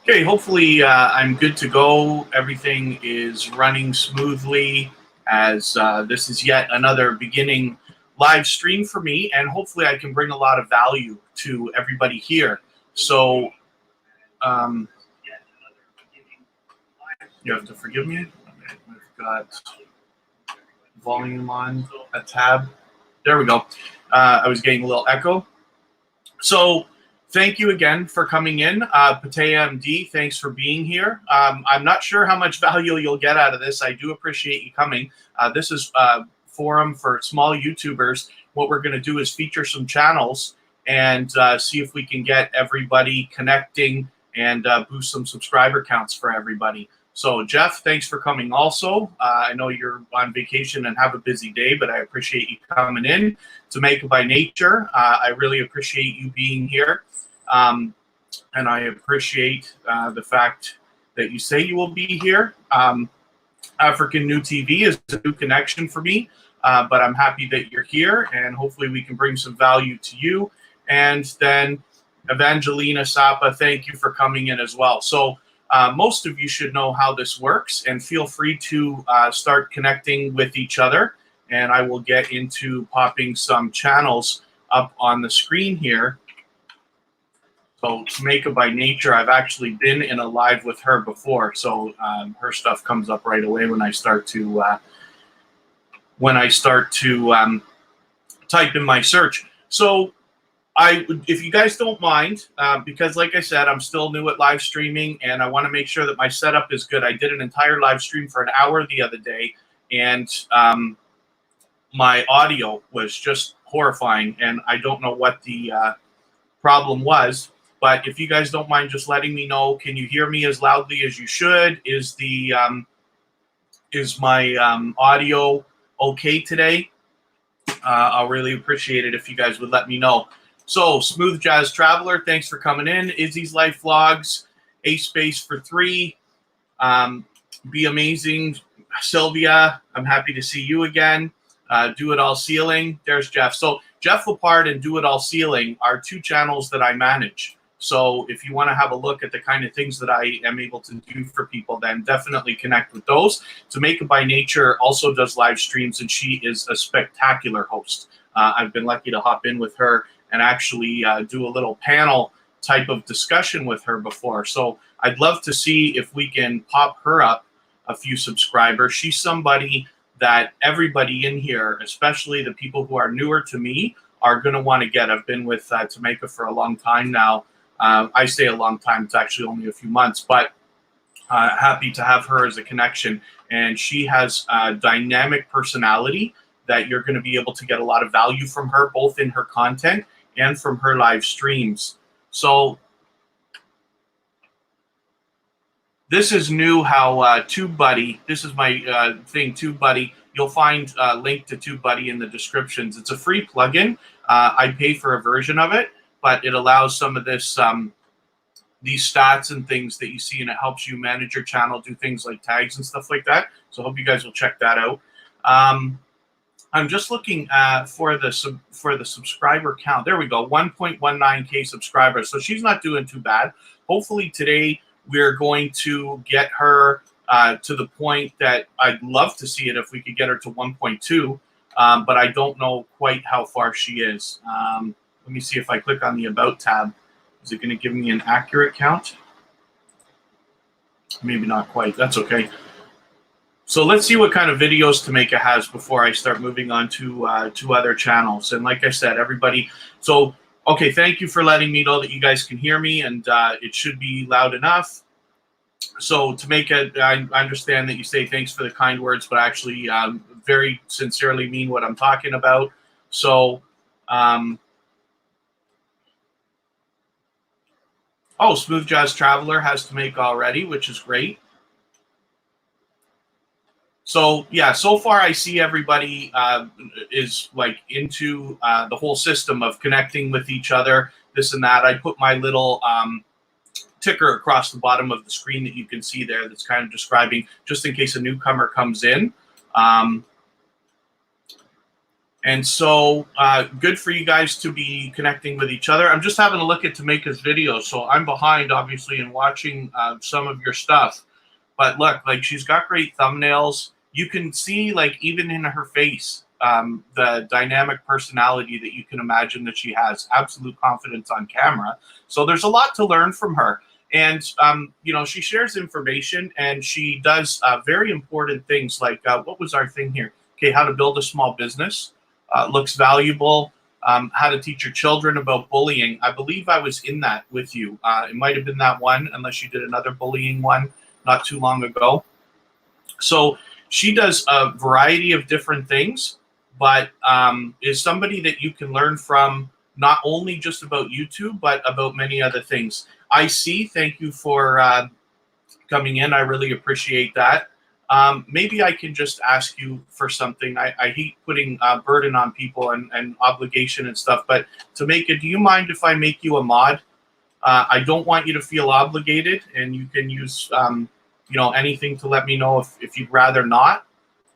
Okay, hopefully I'm good to go. Everything is running smoothly as this is yet another beginning live stream for me, and hopefully I can bring a lot of value to everybody here. So um, you have to forgive me. Okay, we've got volume on a tab. There we go. I was getting a little echo. So thank you again for coming in. Patea MD, thanks for being here. I'm not sure how much value you'll get out of this. I do appreciate you coming. This is a forum for small YouTubers. What we're going to do is feature some channels and see if we can get everybody connecting and boost some subscriber counts for everybody. So Jeff, thanks for coming also. I know you're on vacation and have a busy day, but I appreciate you coming in. Jamaica by Nature, I really appreciate you being here. And I appreciate the fact that you say you will be here. African New TV is a new connection for me, but I'm happy that you're here, and hopefully we can bring some value to you. And then Evangelina Sapa, thank you for coming in as well. So most of you should know how this works, and feel free to start connecting with each other. And I will get into popping some channels up on the screen here. So Jamaica by Nature, I've actually been in a live with her before, so her stuff comes up right away when I start to type in my search. So if you guys don't mind, because like I said, I'm still new at live streaming, and I want to make sure that my setup is good. I did an entire live stream for an hour the other day, and my audio was just horrifying, and I don't know what the problem was. But if you guys don't mind just letting me know, can you hear me as loudly as you should? Is my audio okay today? I'll really appreciate it if you guys would let me know. So, Smooth Jazz Traveler, thanks for coming in. Izzy's Life Vlogs, A Space for 3, Be Amazing, Sylvia, I'm happy to see you again. Do It All Sealing, there's Jeff. So, Jeff Lepard and Do It All Sealing are two channels that I manage. So, if you want to have a look at the kind of things that I am able to do for people, then definitely connect with those. Jamaica by Nature also does live streams, and she is a spectacular host. I've been lucky to hop in with her and actually do a little panel type of discussion with her before. So I'd love to see if we can pop her up a few subscribers. She's somebody that everybody in here, especially the people who are newer to me, are going to want to get. I've been with Jamaica for a long time now. I say a long time. It's actually only a few months, but happy to have her as a connection. And she has a dynamic personality that you're going to be able to get a lot of value from her, both in her content and from her live streams. So this is new, how TubeBuddy, this is my thing, TubeBuddy. You'll find a link to TubeBuddy in the descriptions. It's a free plugin. I pay for a version of it, but it allows some of this, these stats and things that you see, and it helps you manage your channel, do things like tags and stuff like that. So I hope you guys will check that out. I'm just looking for the subscriber count. There we go, 1.19K subscribers. So she's not doing too bad. Hopefully today we're going to get her to the point that I'd love to see it if we could get her to 1.2, but I don't know quite how far she is. Let me see if I click on the About tab. Is it going to give me an accurate count? Maybe not quite. That's okay. So let's see what kind of videos Jamaica has before I start moving on to other channels. And like I said, everybody, so, okay, thank you for letting me know that you guys can hear me, and it should be loud enough. So Jamaica, I understand that you say thanks for the kind words, but I actually very sincerely mean what I'm talking about. So, oh, Smooth Jazz Traveler has Jamaica already, which is great. So yeah, so far I see everybody is like into the whole system of connecting with each other, this and that. I put my little ticker across the bottom of the screen that you can see there that's kind of describing, just in case a newcomer comes in. And so good for you guys to be connecting with each other. I'm just having a look at Tameka's video. So I'm behind, obviously, in watching some of your stuff. But look, like, she's got great thumbnails. You can see, like, even in her face, the dynamic personality that you can imagine that she has. Absolute confidence on camera. So there's a lot to learn from her. And, you know, she shares information, and she does very important things like, what was our thing here? Okay, how to build a small business. Looks valuable. How to teach your children about bullying. I believe I was in that with you. It might have been that one, unless you did another bullying one not too long ago. So she does a variety of different things, but is somebody that you can learn from, not only just about YouTube, but about many other things. I see. Thank you for coming in. I really appreciate that. Maybe I can just ask you for something. I hate putting burden on people and obligation and stuff, but Tameka, do you mind if I make you a mod? I don't want you to feel obligated, and you can use you know, anything to let me know if you'd rather not.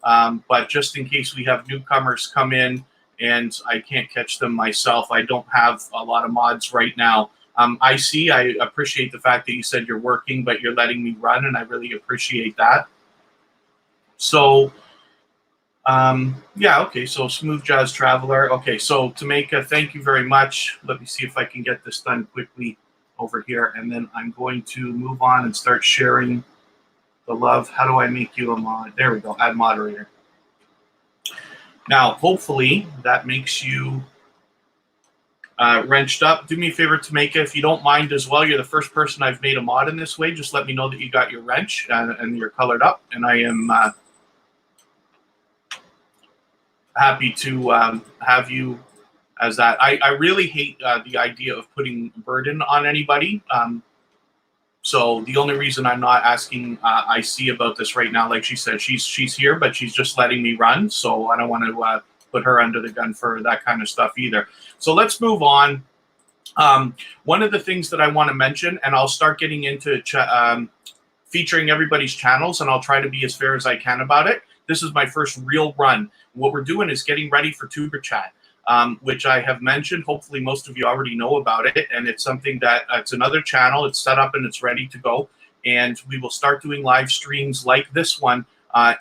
But just in case we have newcomers come in and I can't catch them myself, I don't have a lot of mods right now. I appreciate the fact that you said you're working, but you're letting me run, and I really appreciate that. So, yeah, okay, so Smooth Jazz Traveler. Okay, so Tameka, thank you very much. Let me see if I can get this done quickly over here, and then I'm going to move on and start sharing the love. How do I make you a mod? There we go, add moderator. Now, hopefully that makes you wrenched up. Do me a favor, Tameka, if you don't mind as well. You're the first person I've made a mod in this way. Just let me know that you got your wrench and you're colored up, and I am happy to have you as that. I really hate the idea of putting burden on anybody. So the only reason I'm not asking IC about this right now, like she said, she's here, but she's just letting me run. So I don't want to put her under the gun for that kind of stuff either. So let's move on. One of the things that I want to mention, and I'll start getting into featuring everybody's channels, and I'll try to be as fair as I can about it. This is my first real run. What we're doing is getting ready for Tuber Chat, which I have mentioned. Hopefully most of you already know about it, and it's something that it's another channel. It's set up and it's ready to go, and we will start doing live streams like this one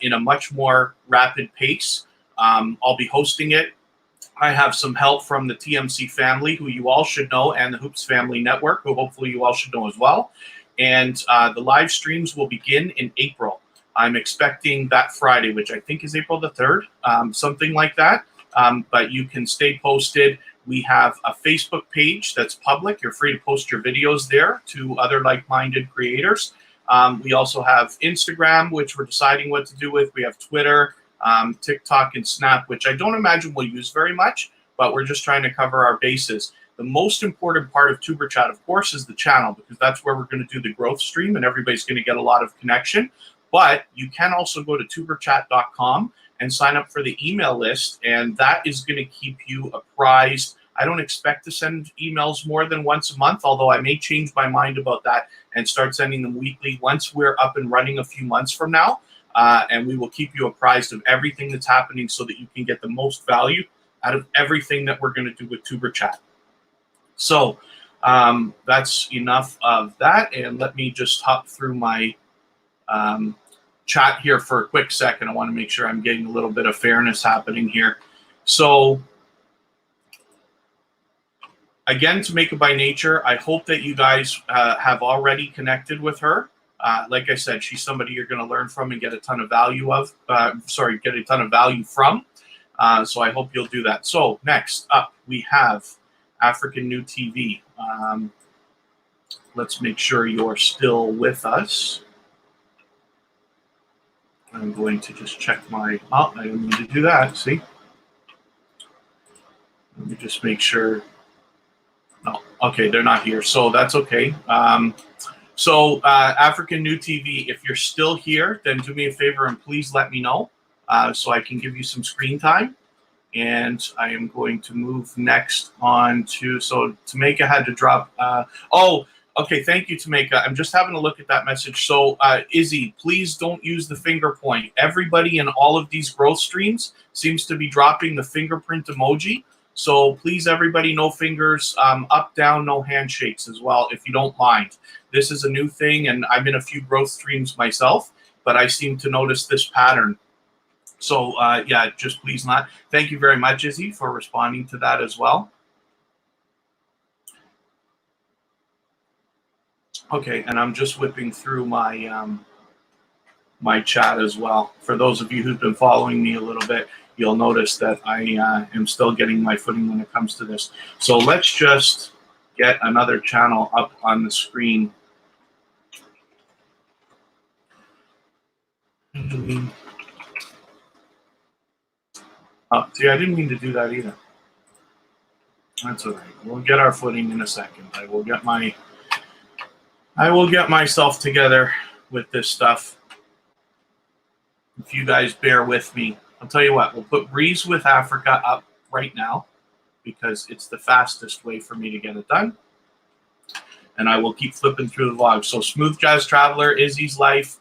in a much more rapid pace. I'll be hosting it. I have some help from the TMC family, who you all should know, and the Hoops Family Network, who hopefully you all should know as well. And the live streams will begin in April. I'm expecting that Friday, which I think is April the 3rd, something like that. But you can stay posted. We have a Facebook page that's public. You're free to post your videos there to other like-minded creators. We also have Instagram, which we're deciding what to do with. We have Twitter, TikTok, and Snap, which I don't imagine we'll use very much, but we're just trying to cover our bases. The most important part of Tuber Chat, of course, is the channel, because that's where we're going to do the growth stream, and everybody's going to get a lot of connection. But you can also go to tuberchat.com and sign up for the email list, and that is going to keep you apprised. I don't expect to send emails more than once a month, although I may change my mind about that and start sending them weekly once we're up and running a few months from now. And we will keep you apprised of everything that's happening so that you can get the most value out of everything that we're going to do with Tuber Chat. So that's enough of that. And let me just hop through my chat here for a quick second. I want to make sure I'm getting a little bit of fairness happening here. So again, Tameka by Nature, I hope that you guys have already connected with her. Like I said, she's somebody you're going to learn from and get a ton of value of. Get a ton of value from. So I hope you'll do that. So next up, we have African New TV. Let's make sure you're still with us. I'm going to just check my. Oh, I didn't mean to do that. See. Let me just make sure. No, okay, they're not here, so that's okay. So African New TV, if you're still here, then do me a favor and please let me know so I can give you some screen time. And I am going to move next on to, so Tameka had to drop, oh, Okay, thank you, Tameka. I'm just having a look at that message. So, Izzy, please don't use the finger point. Everybody in all of these growth streams seems to be dropping the fingerprint emoji. So please, everybody, no fingers, up, down, no handshakes as well, if you don't mind. This is a new thing, and I'm in a few growth streams myself, but I seem to notice this pattern. So, yeah, just please not. Thank you very much, Izzy, for responding to that as well. Okay, and I'm just whipping through my my chat as well. For those of you who've been following me a little bit, you'll notice that I am still getting my footing when it comes to this. So let's just get another channel up on the screen. See, I didn't mean to do that either. That's all right. We'll get our footing in a second. I will get myself together with this stuff. If you guys bear with me, I'll tell you what, we'll put Breeze with Africa up right now because it's the fastest way for me to get it done. And I will keep flipping through the vlog. So Smooth Jazz Traveler, Izzy's Life,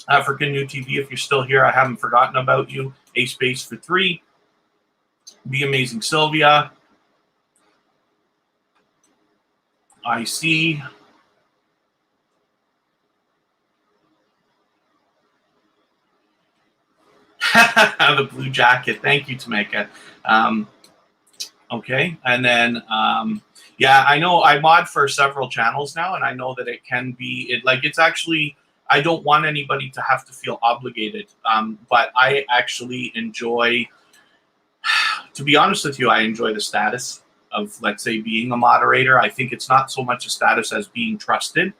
African New TV, if you're still here, I haven't forgotten about you. A Space for 3, Be Amazing Sylvia, I see. The blue jacket. Thank you, Tameka. Okay, and then yeah, I know I mod for several channels now, and I know that it can be it's actually, I don't want anybody to have to feel obligated, but I actually enjoy, to be honest with you, I enjoy the status of, let's say, being a moderator. I think it's not so much a status as being trusted.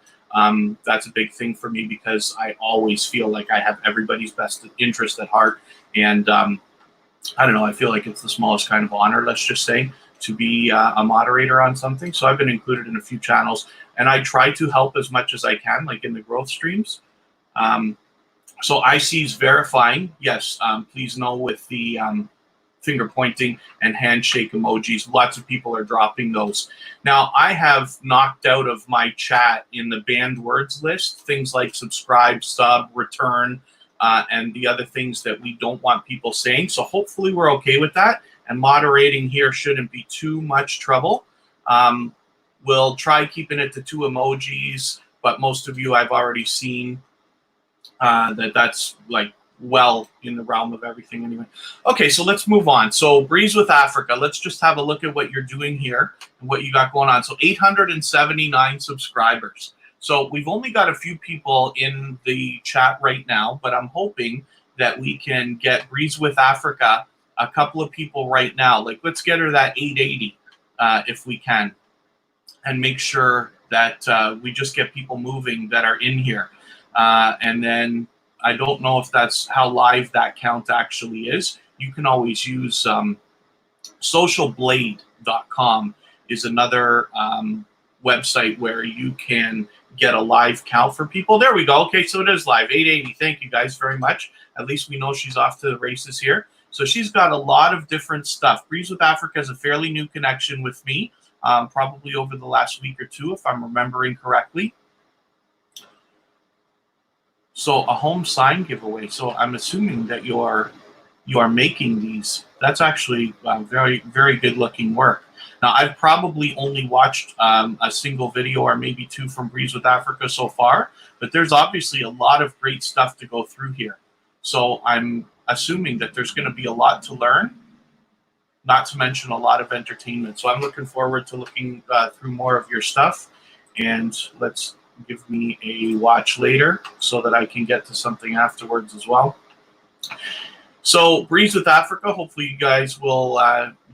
That's a big thing for me because I always feel like I have everybody's best interest at heart. And I don't know, I feel like it's the smallest kind of honor, let's just say, to be a moderator on something. So I've been included in a few channels, and I try to help as much as I can, like in the growth streams. So IC's verifying, yes, please know with the finger pointing and handshake emojis. Lots of people are dropping those. Now, I have knocked out of my chat in the banned words list things like subscribe, sub, return, and the other things that we don't want people saying. So hopefully we're okay with that. And moderating here shouldn't be too much trouble. We'll try keeping it to 2 emojis, but most of you I've already seen that's like well in the realm of everything anyway. Okay, so let's move on. So Breeze with Africa, let's just have a look at what you're doing here and what you got going on. So 879 subscribers. So we've only got a few people in the chat right now, but I'm hoping that we can get Breeze with Africa a couple of people right now. Like, let's get her that 880 if we can, and make sure that we just get people moving that are in here. And then I don't know if that's how live that count actually is. You can always use socialblade.com is another website where you can get a live count for people. There we go. Okay, so it is live. 880. Thank you guys very much. At least we know she's off to the races here. So she's got a lot of different stuff. Breeze with Africa is a fairly new connection with me, probably over the last week or two, if I'm remembering correctly. So a home sign giveaway. So I'm assuming that you are making these. That's actually very, very good looking work. Now, I've probably only watched a single video or maybe 2 from Breeze with Africa so far, but there's obviously a lot of great stuff to go through here. So I'm assuming that there's going to be a lot to learn, not to mention a lot of entertainment. So I'm looking forward to looking through more of your stuff. And let's give me a watch later so that I can get to something afterwards as well. So Breeze with Africa, hopefully you guys will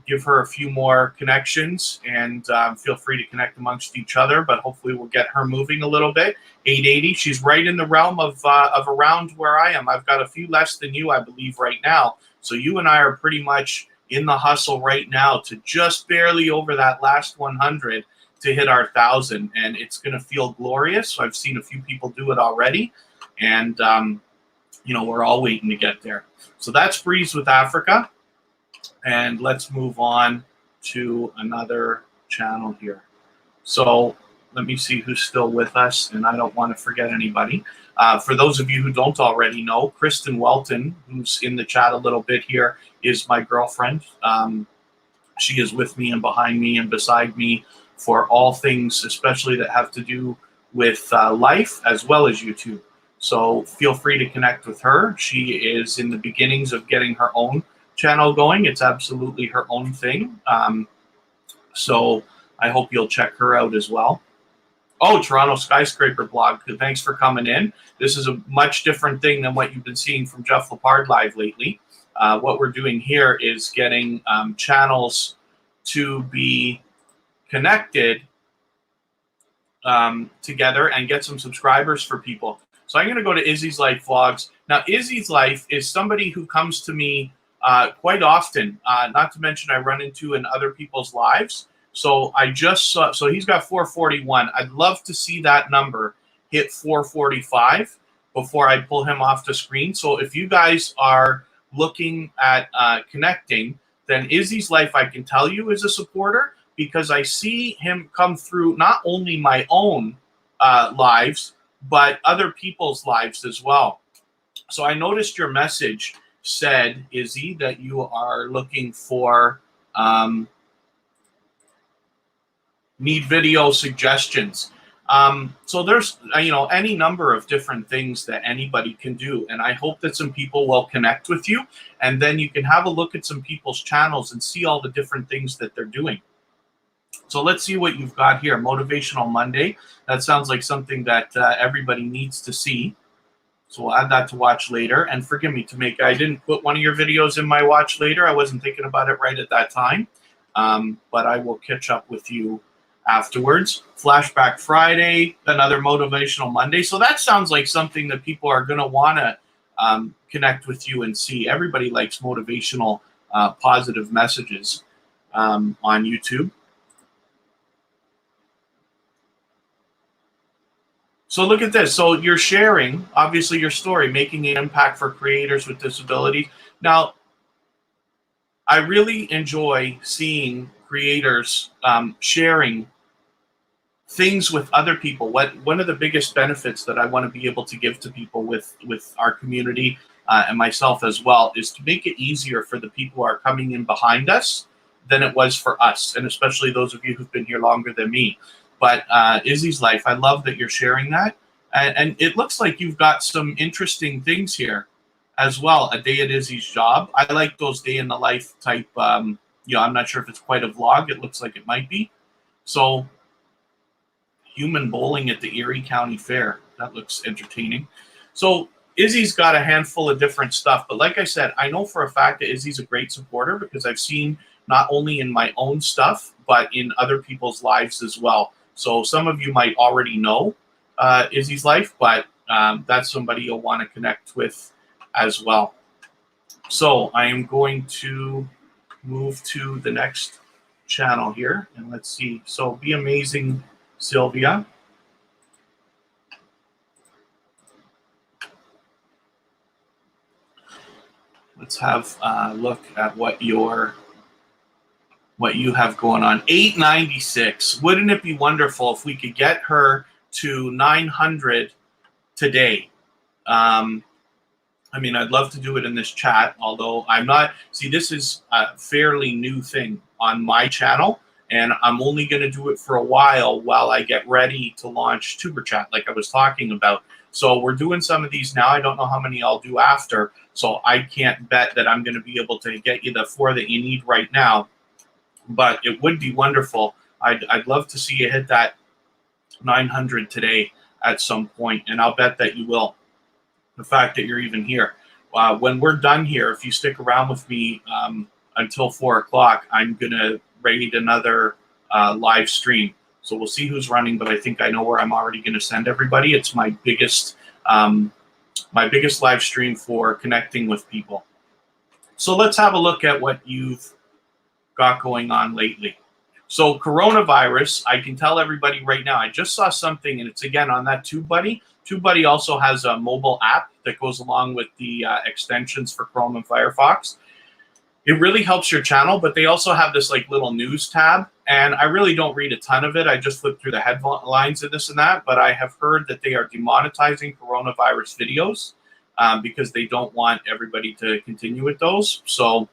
give her a few more connections, and feel free to connect amongst each other, but hopefully we'll get her moving a little bit. 880, she's right in the realm of around where I am. I've got a few less than you, I believe, right now. So you and I are pretty much in the hustle right now to just barely over that last 100 to hit our 1,000, and it's going to feel glorious. So I've seen a few people do it already, and you know, we're all waiting to get there. So that's Breeze with Africa, and let's move on to another channel here. So let me see who's still with us, and I don't want to forget anybody. For those of you who don't already know, Kristen Welton, who's in the chat a little bit here, is my girlfriend. She is with me and behind me and beside me for all things, especially that have to do with life as well as YouTube. So feel free to connect with her. She is in the beginnings of getting her own channel going. It's absolutely her own thing. So I hope you'll check her out as well. Oh, Toronto Skyscraper Blog, thanks for coming in. This is a much different thing than what you've been seeing from Jeff Lepard Live lately. What we're doing here is getting channels to be connected together and get some subscribers for people. So I'm going to go to Izzy's Life Vlogs. Now, Izzy's Life is somebody who comes to me quite often, not to mention I run into in other people's lives. So I just saw, so he's got 441. I'd love to see that number hit 445 before I pull him off the screen. So if you guys are looking at connecting, then Izzy's Life, I can tell you, is a supporter, because I see him come through not only my own lives, but other people's lives as well. So I noticed your message said, Izzy, that you are looking for need video suggestions. So there's, any number of different things that anybody can do. And I hope that some people will connect with you. And then you can have a look at some people's channels and see all the different things that they're doing. So let's see what you've got here. Motivational Monday. That sounds like something that everybody needs to see. So we'll add that to watch later. And forgive me, Tamika, I didn't put one of your videos in my watch later. I wasn't thinking about it right at that time. But I will catch up with you afterwards. Flashback Friday, another Motivational Monday. So that sounds like something that people are going to want to connect with you and see. Everybody likes motivational, positive messages on YouTube. So look at this. So you're sharing, obviously, your story, making an impact for creators with disabilities. Now, I really enjoy seeing creators sharing things with other people. One of the biggest benefits that I want to be able to give to people with our community and myself as well is to make it easier for the people who are coming in behind us than it was for us, and especially those of you who've been here longer than me. But Izzy's Life, I love that you're sharing that. And it looks like you've got some interesting things here as well. A day at Izzy's job. I like those day in the life type, I'm not sure if it's quite a vlog. It looks like it might be. So human bowling at the Erie County Fair. That looks entertaining. So Izzy's got a handful of different stuff. But like I said, I know for a fact that Izzy's a great supporter because I've seen not only in my own stuff, but in other people's lives as well. So some of you might already know Izzy's Life, but that's somebody you'll want to connect with as well. So I am going to move to the next channel here, and let's see. So Be Amazing, Sylvia. Let's have a look at what you have going on. 896. Wouldn't it be wonderful if we could get her to 900 today? I mean, I'd love to do it in this chat, although I'm not. See, this is a fairly new thing on my channel, and I'm only going to do it for a while I get ready to launch Tuber Chat, like I was talking about. So we're doing some of these now. I don't know how many I'll do after, so I can't bet that I'm going to be able to get you the 4 that you need right now. But it would be wonderful. I'd love to see you hit that 900 today at some point, and I'll bet that you will. The fact that you're even here. When we're done here, if you stick around with me until 4 o'clock, I'm going to raid another live stream. So we'll see who's running, but I think I know where I'm already going to send everybody. It's my biggest live stream for connecting with people. So let's have a look at what you've got going on lately. So coronavirus, I can tell everybody right now, I just saw something, and it's again on that TubeBuddy. TubeBuddy also has a mobile app that goes along with the extensions for Chrome and Firefox. It really helps your channel, but they also have this like little news tab And I really don't read a ton of it. I just flip through the headlines and this and that. But I have heard that they are demonetizing coronavirus videos because they don't want everybody to continue with those. So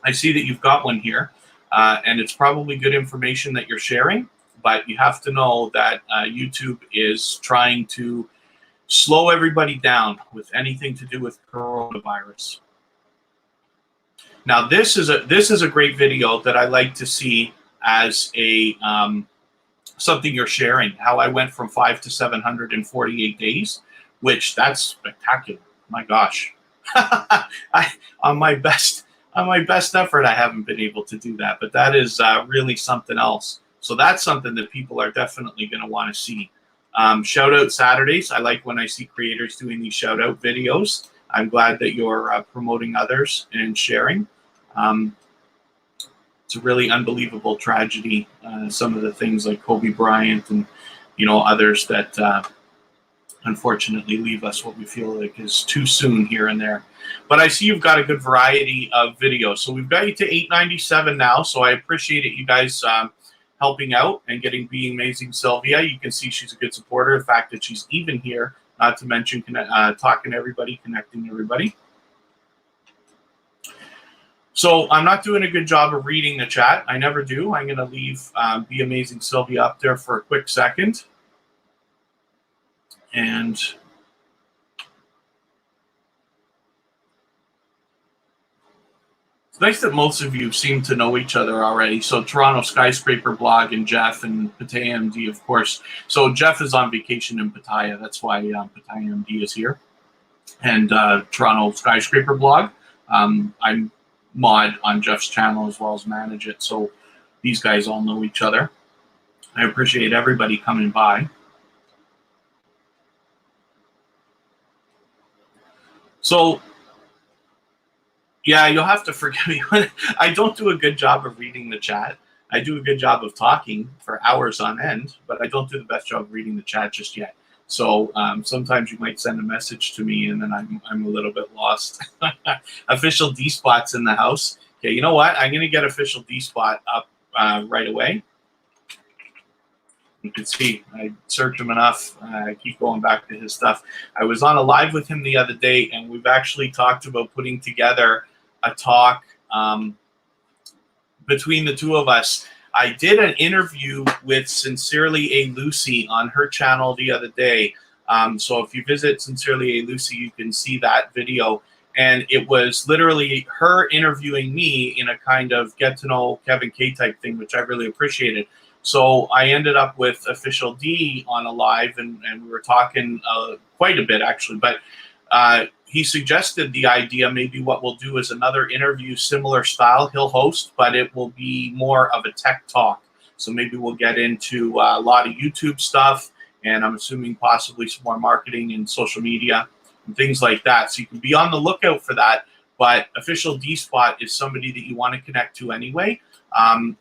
I see that you've got one here, and it's probably good information that you're sharing. But you have to know that YouTube is trying to slow everybody down with anything to do with coronavirus. Now, this is a great video that I like to see as a something you're sharing. How I went from 5 to 748 days, which that's spectacular. My gosh, on my best effort, I haven't been able to do that, but that is really something else. So that's something that people are definitely going to want to see. Shout out Saturdays. I like when I see creators doing these shout out videos. I'm glad that you're promoting others and sharing. It's a really unbelievable tragedy. Some of the things like Kobe Bryant and others that unfortunately leave us what we feel like is too soon here and there. But I see you've got a good variety of videos. So we've got you to 897 now. So I appreciate it, you guys helping out and being amazing Sylvia. You can see she's a good supporter. The fact that she's even here, not to mention talking to everybody, connecting everybody. So I'm not doing a good job of reading the chat. I never do. I'm going to leave Be Amazing Sylvia up there for a quick second. And it's nice that most of you seem to know each other already. So Toronto Skyscraper Blog and Jeff and Pattaya MD, of course. So Jeff is on vacation in Pattaya. That's why Pattaya MD is here. And Toronto Skyscraper Blog. I'm mod on Jeff's channel as well as manage it. So these guys all know each other. I appreciate everybody coming by. So, yeah, you'll have to forgive me. I don't do a good job of reading the chat. I do a good job of talking for hours on end, but I don't do the best job of reading the chat just yet. So sometimes you might send a message to me and then I'm a little bit lost. Official D-Spot's in the house. Okay, you know what? I'm going to get Official D-Spot up right away. You can see I searched him enough. I keep going back to his stuff. I was on a live with him the other day, and we've actually talked about putting together a talk between the two of us. I did an interview with Sincerely A Lucy on her channel the other day. So if you visit Sincerely A Lucy, you can see that video. And it was literally her interviewing me in a kind of get to know Kevin Kaye type thing, which I really appreciated. So I ended up with Official D on a live, and we were talking quite a bit, actually. But he suggested the idea, maybe what we'll do is another interview, similar style. He'll host, but it will be more of a tech talk. So maybe we'll get into a lot of YouTube stuff, and I'm assuming possibly some more marketing and social media and things like that. So you can be on the lookout for that. But Official D-Spot is somebody that you want to connect to anyway.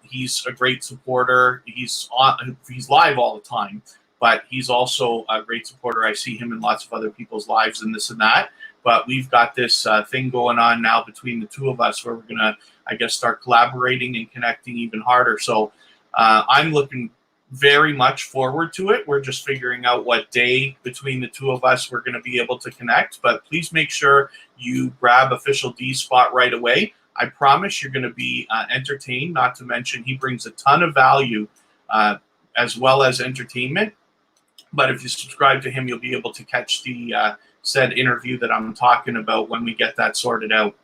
He's a great supporter. He's live all the time, but he's also a great supporter. I see him in lots of other people's lives and this and that. But we've got this thing going on now between the two of us where we're going to, I guess, start collaborating and connecting even harder. So I'm looking very much forward to it. We're just figuring out what day between the two of us we're going to be able to connect. But please make sure you grab Official D-Spot right away. I promise you're going to be entertained, not to mention he brings a ton of value as well as entertainment. But if you subscribe to him, you'll be able to catch the said interview that I'm talking about when we get that sorted out.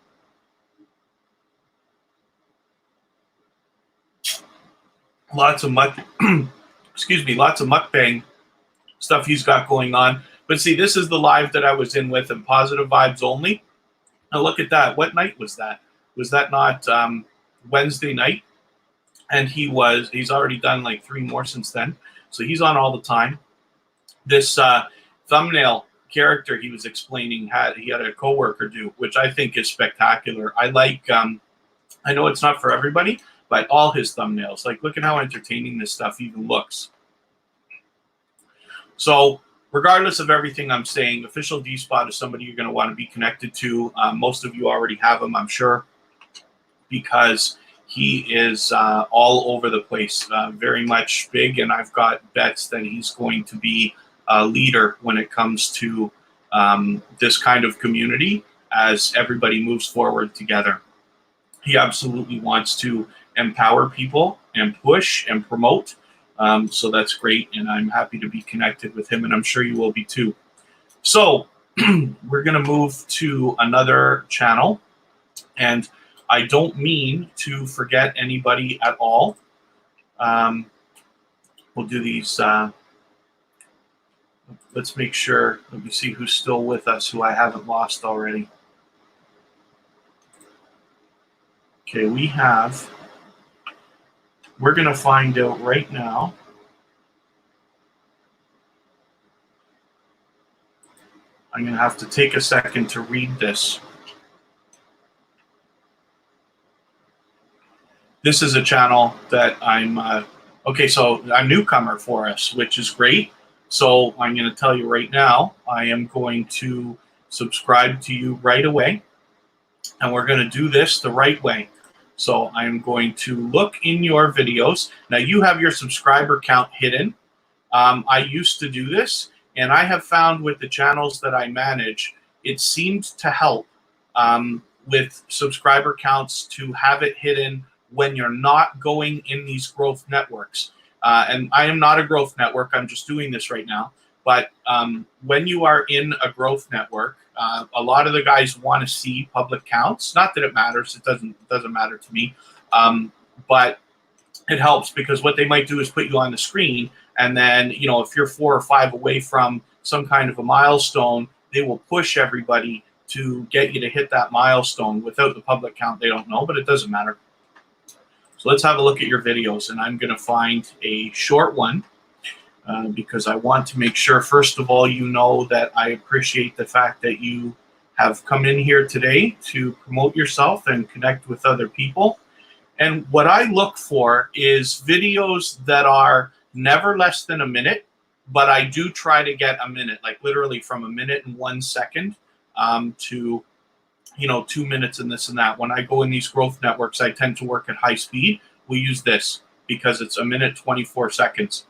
Lots of lots of mukbang stuff he's got going on. But see, this is the live that I was in with him, Positive Vibes Only. Now look at that. What night was that? Was that not Wednesday night? And he's already done like 3 more since then. So he's on all the time. This thumbnail character he was explaining he had a coworker do, which I think is spectacular. I like, I know it's not for everybody, but all his thumbnails, like look at how entertaining this stuff even looks. So regardless of everything I'm saying, Official D-Spot is somebody you're going to want to be connected to. Most of you already have him, I'm sure, because he is all over the place, very much big, and I've got bets that he's going to be a leader when it comes to this kind of community as everybody moves forward together. He absolutely wants to empower people and push and promote. So that's great, and I'm happy to be connected with him, and I'm sure you will be too. So we're going to move to another channel, and I don't mean to forget anybody at all. We'll do these. Let's make sure. Let me see who's still with us, who I haven't lost already. Okay, we're going to find out right now. I'm going to have to take a second to read this. This is a channel that I'm, okay, so a newcomer for us, which is great. So I'm going to tell you right now, I am going to subscribe to you right away. And we're going to do this the right way. So I'm going to look in your videos. Now you have your subscriber count hidden. I used to do this, and I have found with the channels that I manage, it seemed to help with subscriber counts to have it hidden when you're not going in these growth networks. And I am not a growth network. I'm just doing this right now. But when you are in a growth network, a lot of the guys want to see public counts. Not that it matters. It doesn't matter to me. But it helps because what they might do is put you on the screen, and then, you know, if you're 4 or 5 away from some kind of a milestone, they will push everybody to get you to hit that milestone. Without the public count, they don't know, but it doesn't matter. So let's have a look at your videos, and I'm going to find a short one because I want to make sure, first of all, you know that I appreciate the fact that you have come in here today to promote yourself and connect with other people. And what I look for is videos that are never less than a minute, but I do try to get a minute, like literally from a minute and 1 second to, you know, 2 minutes and this and that. When I go in these growth networks, I tend to work at high speed. We use this because it's a minute 24 seconds.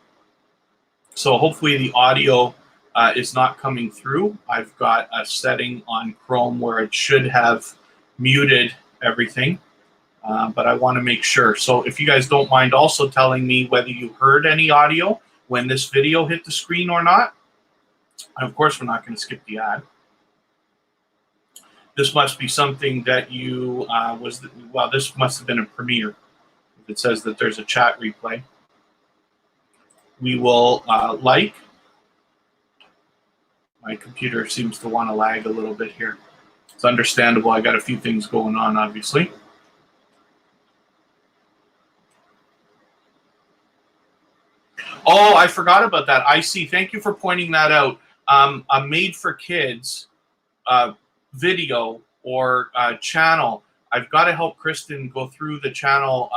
So hopefully the audio is not coming through. I've got a setting on Chrome where it should have muted everything. But I want to make sure. So if you guys don't mind also telling me whether you heard any audio when this video hit the screen or not. And of course, we're not going to skip the ad. This must be something that you well, this must have been a premiere. If it says that there's a chat replay. We will like. My computer seems to want to lag a little bit here. It's understandable. I got a few things going on, obviously. Oh, I forgot about that. I see. Thank you for pointing that out. A made for kids video or channel. I've got to help Kristen go through the channel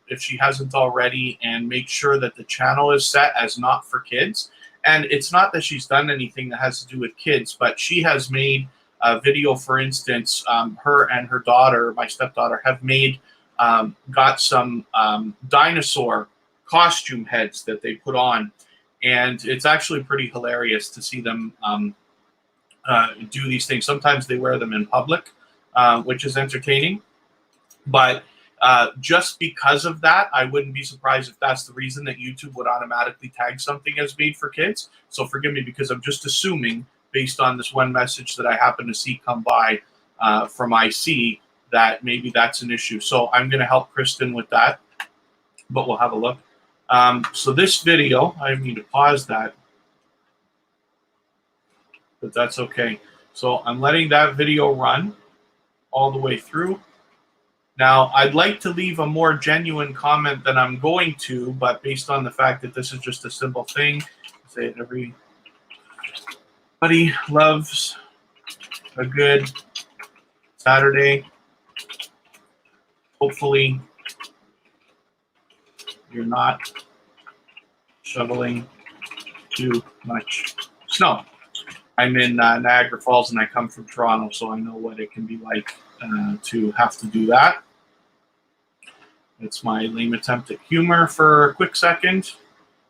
if she hasn't already and make sure that the channel is set as not for kids. And it's not that she's done anything that has to do with kids, but she has made a video, for instance, her and her daughter, my stepdaughter, have made, got some dinosaur costume heads that they put on, and it's actually pretty hilarious to see them do these things. Sometimes they wear them in public, which is entertaining, but just because of that, I wouldn't be surprised if that's the reason that YouTube would automatically tag something as made for kids. So forgive me, because I'm just assuming, based on this one message that I happen to see come by from IC, that maybe that's an issue. So I'm going to help Kristen with that, but we'll have a look. So this video, I need to pause that, but that's okay. So I'm letting that video run all the way through. Now, I'd like to leave a more genuine comment than I'm going to, but based on the fact that this is just a simple thing, say it everybody loves a good Saturday. Hopefully, you're not shoveling too much snow. I'm in Niagara Falls, and I come from Toronto, so I know what it can be like to have to do that. It's my lame attempt at humor for a quick second.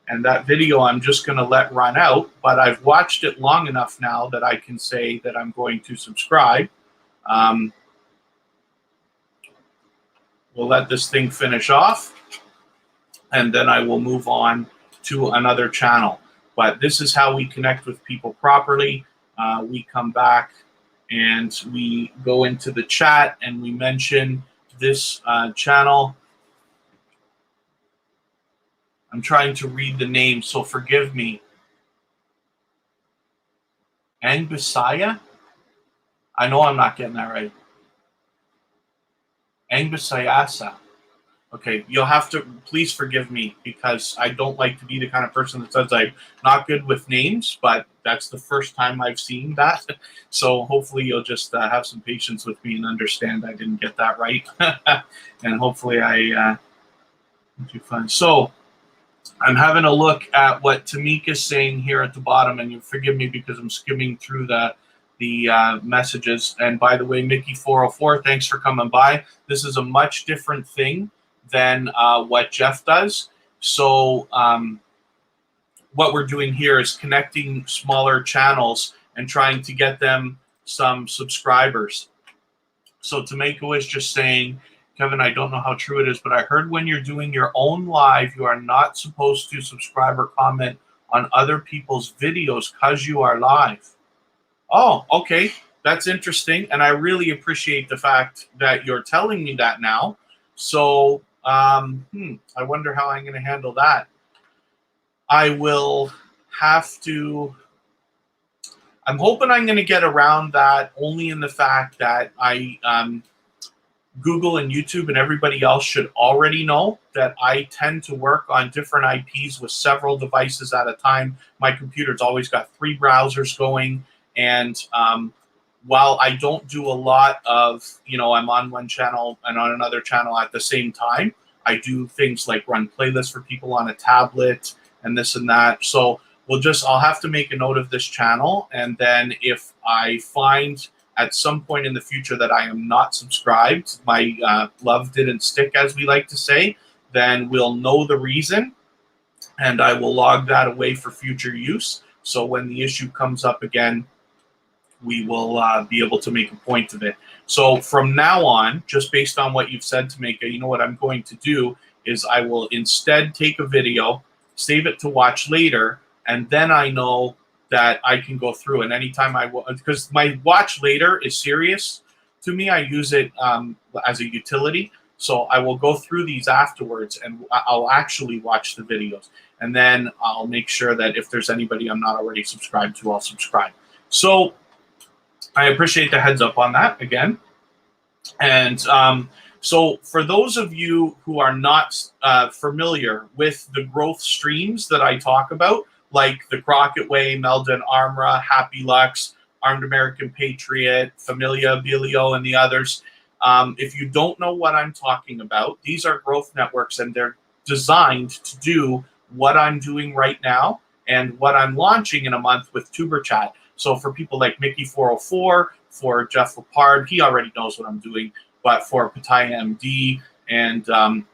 And that video I'm just going to let run out, but I've watched it long enough now that I can say that I'm going to subscribe. We'll let this thing finish off, and then I will move on to another channel. But this is how we connect with people properly. We come back and we go into the chat and we mention this channel. I'm trying to read the name, so forgive me. Angbisaya? I know I'm not getting that right. Angbisayasa. Okay, you'll have to please forgive me because I don't like to be the kind of person that says I'm not good with names, but that's the first time I've seen that. So hopefully you'll just have some patience with me and understand I didn't get that right. And hopefully I do fine. So I'm having a look at what Tamika's saying here at the bottom, and you forgive me because I'm skimming through the messages. And by the way, Mickey404, thanks for coming by. This is a much different thing than what Jeff does. So what we're doing here is connecting smaller channels and trying to get them some subscribers. So Tamika was just saying, Kevin, I don't know how true it is, but I heard when you're doing your own live, you are not supposed to subscribe or comment on other people's videos because you are live. Oh, okay. That's interesting. And I really appreciate the fact that you're telling me that now. So I wonder how I'm going to handle that. I will have to, I'm hoping I'm going to get around that only in the fact that Google and YouTube and everybody else should already know that I tend to work on different IPs with several devices at a time. My computer's always got 3 browsers going. And while I don't do a lot of, I'm on one channel and on another channel at the same time, I do things like run playlists for people on a tablet and this and that. So I'll have to make a note of this channel. And then if I find at some point in the future that I am not subscribed, my love didn't stick, as we like to say, then we'll know the reason. And I will log that away for future use. So when the issue comes up again, we will be able to make a point of it. So from now on, just based on what you've said, Tamika, you know what I'm going to do is I will instead take a video, save it to watch later, and then I know that I can go through. And anytime because my watch later is serious to me, I use it as a utility. So I will go through these afterwards and I'll actually watch the videos. And then I'll make sure that if there's anybody I'm not already subscribed to, I'll subscribe. So I appreciate the heads up on that again. And so for those of you who are not familiar with the growth streams that I talk about, like the Crockett Way, Meldon Armra, Happy Lux, Armed American Patriot, Familia, Bilio, and the others, if you don't know what I'm talking about, these are growth networks, and they're designed to do what I'm doing right now and what I'm launching in a month with Tuber Chat. So for people like Mickey404, for Jeff Lepard, he already knows what I'm doing, but for Pataya MD and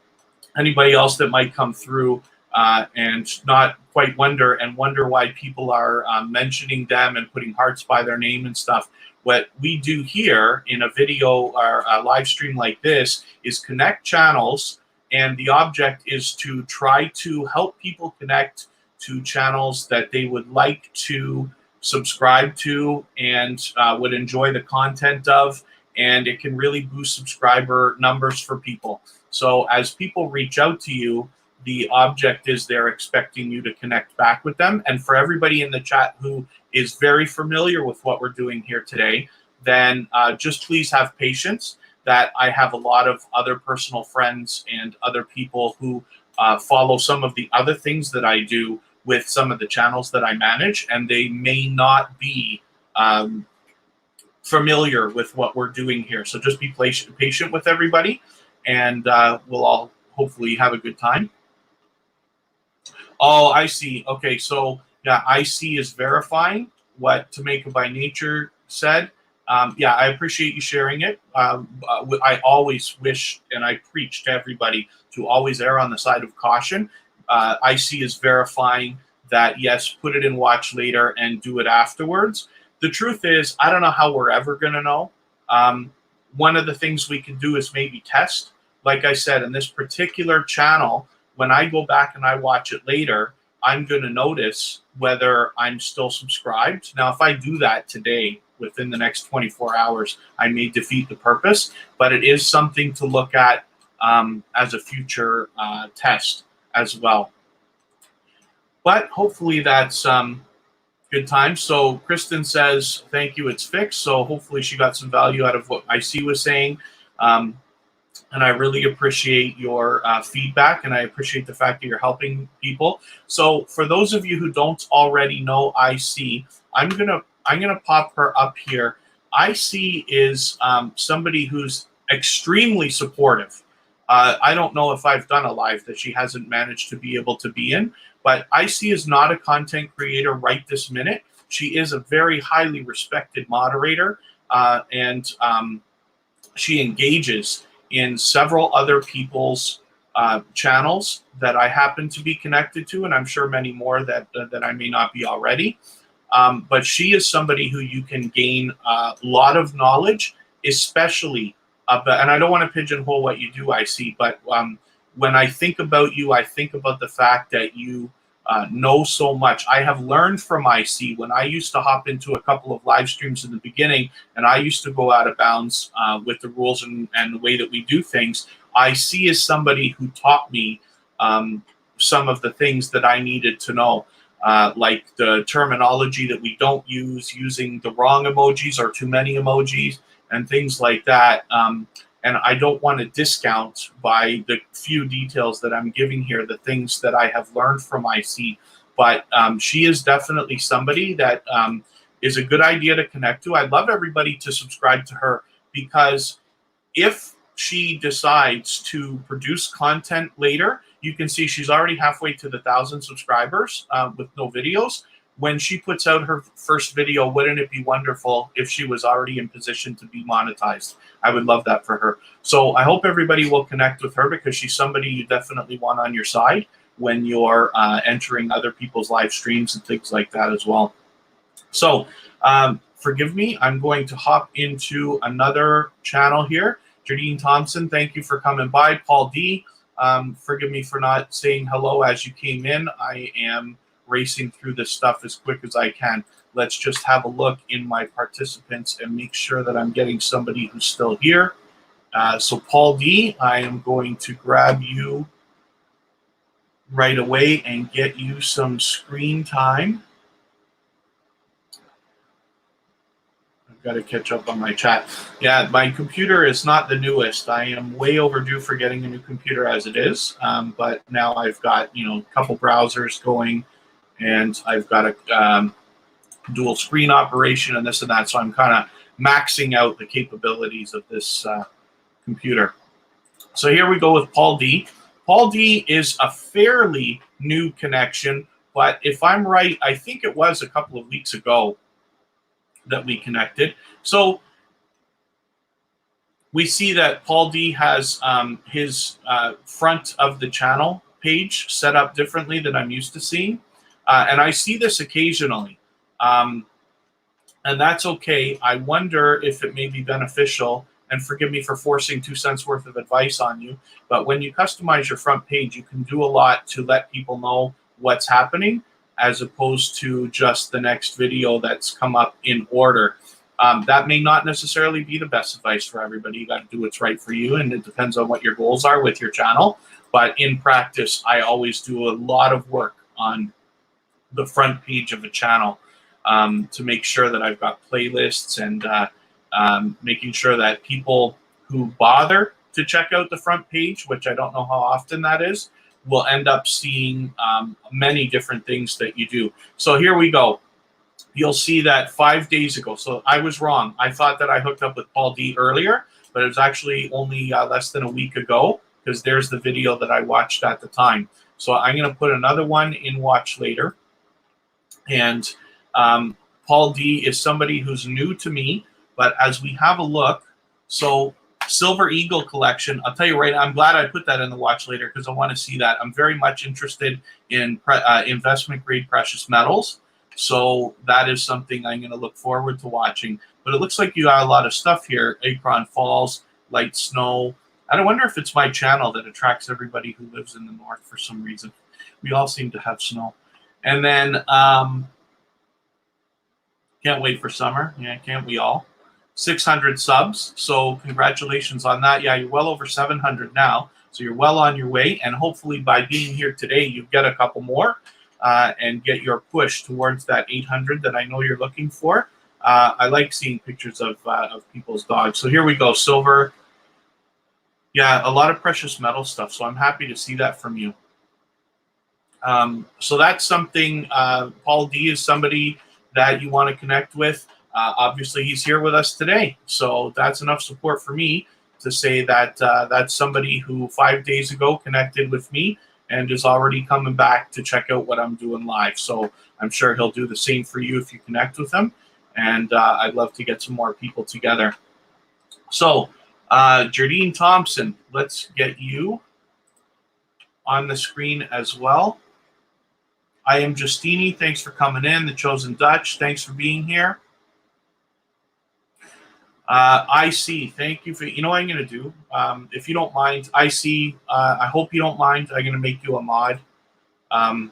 anybody else that might come through and not quite wonder why people are mentioning them and putting hearts by their name and stuff. What we do here in a video or a live stream like this is connect channels, and the object is to try to help people connect to channels that they would like to subscribe to and would enjoy the content of, and it can really boost subscriber numbers for people. So as people reach out to you, the object is they're expecting you to connect back with them. And for everybody in the chat who is very familiar with what we're doing here today, then just please have patience that I have a lot of other personal friends and other people who follow some of the other things that I do with some of the channels that I manage, and they may not be familiar with what we're doing here. So just be patient with everybody, and we'll all hopefully have a good time. Oh, I see. Okay, so yeah, IC is verifying what Tamika by Nature said. yeah, I appreciate you sharing it. I always wish and I preach to everybody to always err on the side of caution. IC is verifying that, yes, put it in watch later and do it afterwards. The truth is, I don't know how we're ever going to know. One of the things we can do is maybe test. Like I said, in this particular channel, when I go back and I watch it later, I'm going to notice whether I'm still subscribed. Now, if I do that today, within the next 24 hours, I may defeat the purpose, but it is something to look at as a future test as well. But hopefully that's good time. So Kristen says, thank you, it's fixed. So hopefully she got some value out of what IC was saying. And I really appreciate your feedback, and I appreciate the fact that you're helping people. So for those of you who don't already know IC, I'm gonna pop her up here. IC is somebody who's extremely supportive. I don't know if I've done a live that she hasn't managed to be able to be in, but IC is not a content creator right this minute. She is a very highly respected moderator, and she engages in several other people's channels that I happen to be connected to, and I'm sure many more that I may not be already. But she is somebody who you can gain a lot of knowledge, especially about, and I don't want to pigeonhole what you do, IC, but when I think about you, I think about the fact that you know so much. I have learned from IC when I used to hop into a couple of live streams in the beginning, and I used to go out of bounds with the rules and the way that we do things. IC is somebody who taught me some of the things that I needed to know, like the terminology that we don't use, using the wrong emojis or too many emojis, and things like that. And I don't want to discount by the few details that I'm giving here the things that I have learned from IC. But she is definitely somebody that is a good idea to connect to. I'd love everybody to subscribe to her, because if she decides to produce content later, you can see she's already halfway to the 1,000 subscribers with no videos. When she puts out her first video, wouldn't it be wonderful if she was already in position to be monetized? I would love that for her. So I hope everybody will connect with her, because she's somebody you definitely want on your side when you're entering other people's live streams and things like that as well. So forgive me, I'm going to hop into another channel here. Jardine Thompson, thank you for coming by. Paul D, forgive me for not saying hello as you came in. I am racing through this stuff as quick as I can. Let's just have a look in my participants and make sure that I'm getting somebody who's still here. So Paul D, I am going to grab you right away and get you some screen time. I've got to catch up on my chat. Yeah, my computer is not the newest. I am way overdue for getting a new computer as it is. But now I've got, a couple browsers going, and I've got a dual screen operation and this and that. So I'm kind of maxing out the capabilities of this computer. So here we go with Paul D. Paul D is a fairly new connection, but if I'm right, I think it was a couple of weeks ago that we connected. So we see that Paul D has his front of the channel page set up differently than I'm used to seeing. And I see this occasionally, and that's okay. I wonder if it may be beneficial, and forgive me for forcing 2 cents worth of advice on you, but when you customize your front page, you can do a lot to let people know what's happening, as opposed to just the next video that's come up in order. That may not necessarily be the best advice for everybody. You got to do what's right for you, and it depends on what your goals are with your channel. But in practice, I always do a lot of work on the front page of a channel to make sure that I've got playlists, and making sure that people who bother to check out the front page, which I don't know how often that is, will end up seeing many different things that you do. So here we go. You'll see that 5 days ago. So I was wrong. I thought that I hooked up with Paul D earlier, but it was actually only less than a week ago, because there's the video that I watched at the time. So I'm going to put another one in watch later. And Paul D is somebody who's new to me. But as we have a look, so Silver Eagle collection, I'll tell you right now, I'm glad I put that in the watch later because I want to see that. I'm very much interested in investment grade precious metals. So that is something I'm going to look forward to watching. But it looks like you got a lot of stuff here. Akron Falls, light snow. I wonder if it's my channel that attracts everybody who lives in the north for some reason. We all seem to have snow. And then can't wait for summer. Yeah, can't we all? 600 subs. So congratulations on that. Yeah, you're well over 700 now. So you're well on your way. And hopefully by being here today, you get a couple more and get your push towards that 800 that I know you're looking for. I like seeing pictures of people's dogs. So here we go. Silver. Yeah, a lot of precious metal stuff. So I'm happy to see that from you. So that's something. Paul D is somebody that you want to connect with. Obviously, he's here with us today. So that's enough support for me to say that that's somebody who 5 days ago connected with me and is already coming back to check out what I'm doing live. So I'm sure he'll do the same for you if you connect with him. And I'd love to get some more people together. So Jardine Thompson, let's get you on the screen as well. I am Justini. Thanks for coming in. The Chosen Dutch, thanks for being here. IC, thank you for, you know what I'm going to do? If you don't mind, IC, I hope you don't mind. I'm going to make you a mod. I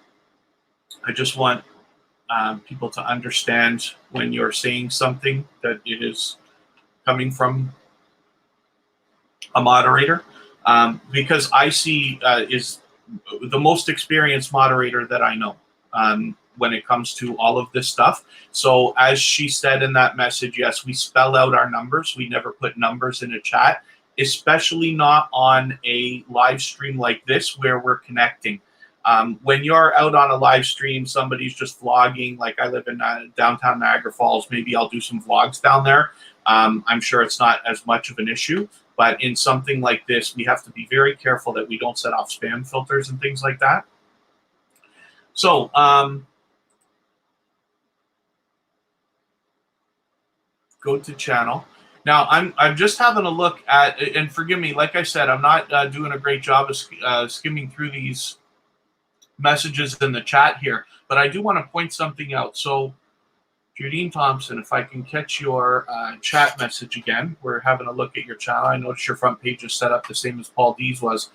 just want people to understand when you're saying something that it is coming from a moderator, because IC is the most experienced moderator that I know when it comes to all of this stuff. So as she said in that message, yes, we spell out our numbers. We never put numbers in a chat, especially not on a live stream like this where we're connecting. When you're out on a live stream, somebody's just vlogging, like I live in downtown Niagara Falls, maybe I'll do some vlogs down there. I'm sure it's not as much of an issue, but in something like this, we have to be very careful that we don't set off spam filters and things like that. So, go to channel. Now, I'm just having a look at, and forgive me, like I said, I'm not doing a great job of skimming through these messages in the chat here, but I do want to point something out. So, Jardine Thompson, if I can catch your chat message again, we're having a look at your channel. I noticed your front page is set up the same as Paul D's was.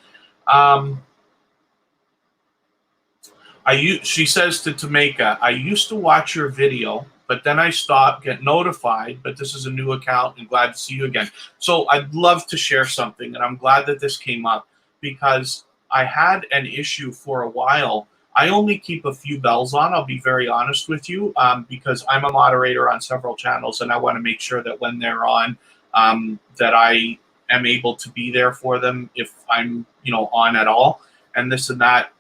She says to Tameka, I used to watch your video, but then I stopped, get notified, but this is a new account and glad to see you again. So I'd love to share something, and I'm glad that this came up because I had an issue for a while. I only keep a few bells on, I'll be very honest with you, because I'm a moderator on several channels, and I want to make sure that when they're on, that I am able to be there for them if I'm, on at all, and this and that.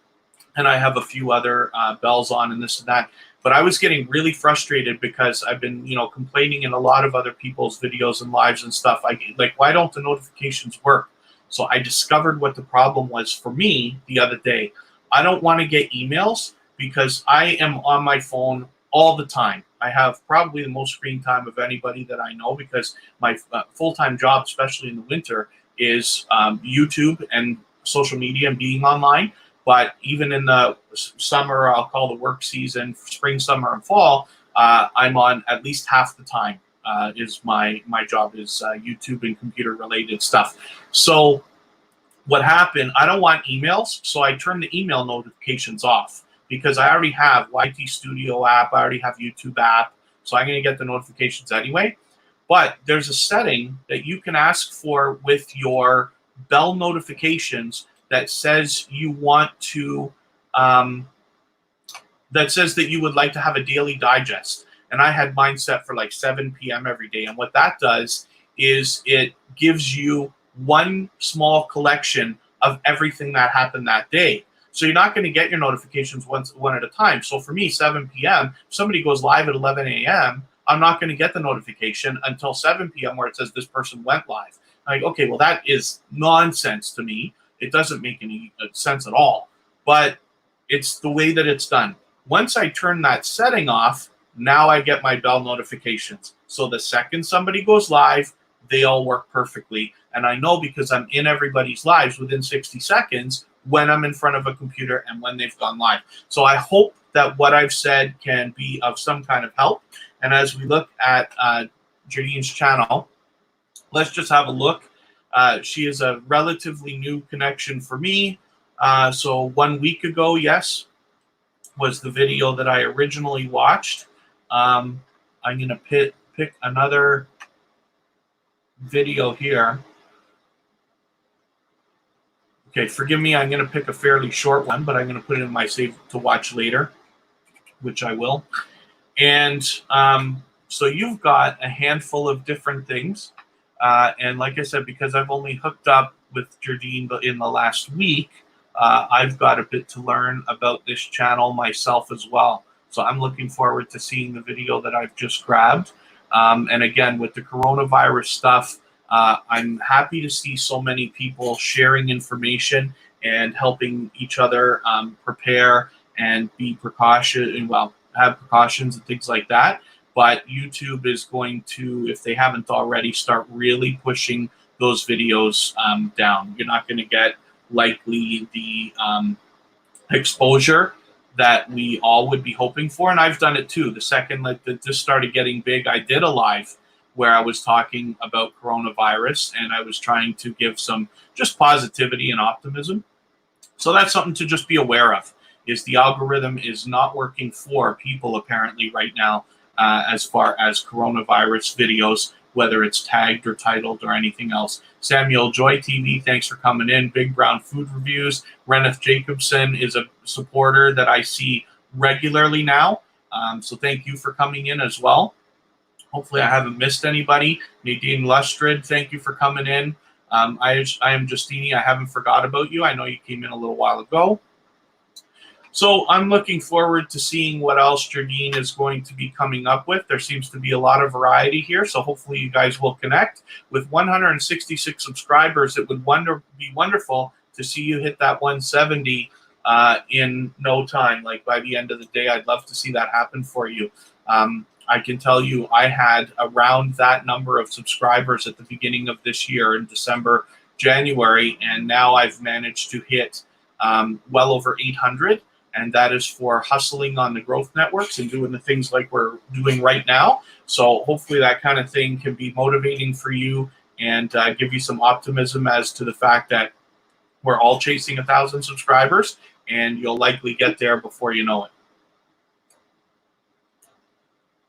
And I have a few other bells on and this and that. But I was getting really frustrated because I've been, complaining in a lot of other people's videos and lives and stuff. Like, why don't the notifications work? So I discovered what the problem was for me the other day. I don't want to get emails because I am on my phone all the time. I have probably the most screen time of anybody that I know because my full-time job, especially in the winter, is YouTube and social media and being online. But even in the summer, I'll call the work season, spring, summer, and fall, I'm on at least half the time. Is my job is YouTube and computer-related stuff. So what happened, I don't want emails, so I turned the email notifications off because I already have YT Studio app, I already have YouTube app, so I'm going to get the notifications anyway. But there's a setting that you can ask for with your bell notifications that says you want to, that says that you would like to have a daily digest. And I had mine set for like 7 p.m. every day. And what that does is it gives you one small collection of everything that happened that day. So you're not going to get your notifications one at a time. So for me, 7 p.m., if somebody goes live at 11 a.m., I'm not going to get the notification until 7 p.m. where it says this person went live. I'm like, okay, well, that is nonsense to me. It doesn't make any sense at all, but it's the way that it's done. Once I turn that setting off, now I get my bell notifications. So the second somebody goes live, they all work perfectly. And I know because I'm in everybody's lives within 60 seconds when I'm in front of a computer and when they've gone live. So I hope that what I've said can be of some kind of help. And as we look at Jadine's channel, let's just have a look. She is a relatively new connection for me. So 1 week ago, yes, was the video that I originally watched. I'm going to pick another video here. Okay, forgive me, I'm going to pick a fairly short one, but I'm going to put it in my save to watch later, which I will. And so you've got a handful of different things. And like I said, because I've only hooked up with Jardine in the last week, I've got a bit to learn about this channel myself as well. So I'm looking forward to seeing the video that I've just grabbed. And again, with the coronavirus stuff, I'm happy to see so many people sharing information and helping each other prepare and be have precautions and things like that. But YouTube is going to, if they haven't already, start really pushing those videos down. You're not going to get likely the exposure that we all would be hoping for. And I've done it too. The second this started getting big, I did a live where I was talking about coronavirus and I was trying to give some just positivity and optimism. So that's something to just be aware of, is the algorithm is not working for people apparently right now as far as coronavirus videos, whether it's tagged or titled or anything else. Samuel Joy TV, thanks for coming in. Big Brown Food Reviews. Reneth Jacobson is a supporter that I see regularly now. So thank you for coming in as well. Hopefully I haven't missed anybody. Nadine Lustrid, thank you for coming in. I am Justini. I haven't forgot about you. I know you came in a little while ago. So I'm looking forward to seeing what else Jardine is going to be coming up with. There seems to be a lot of variety here, so hopefully you guys will connect. With 166 subscribers, it would be wonderful to see you hit that 170 in no time. Like by the end of the day, I'd love to see that happen for you. I can tell you I had around that number of subscribers at the beginning of this year in December, January, and now I've managed to hit well over 800. And that is for hustling on the growth networks and doing the things like we're doing right now. So hopefully that kind of thing can be motivating for you and give you some optimism as to the fact that we're all chasing 1,000 subscribers and you'll likely get there before you know it.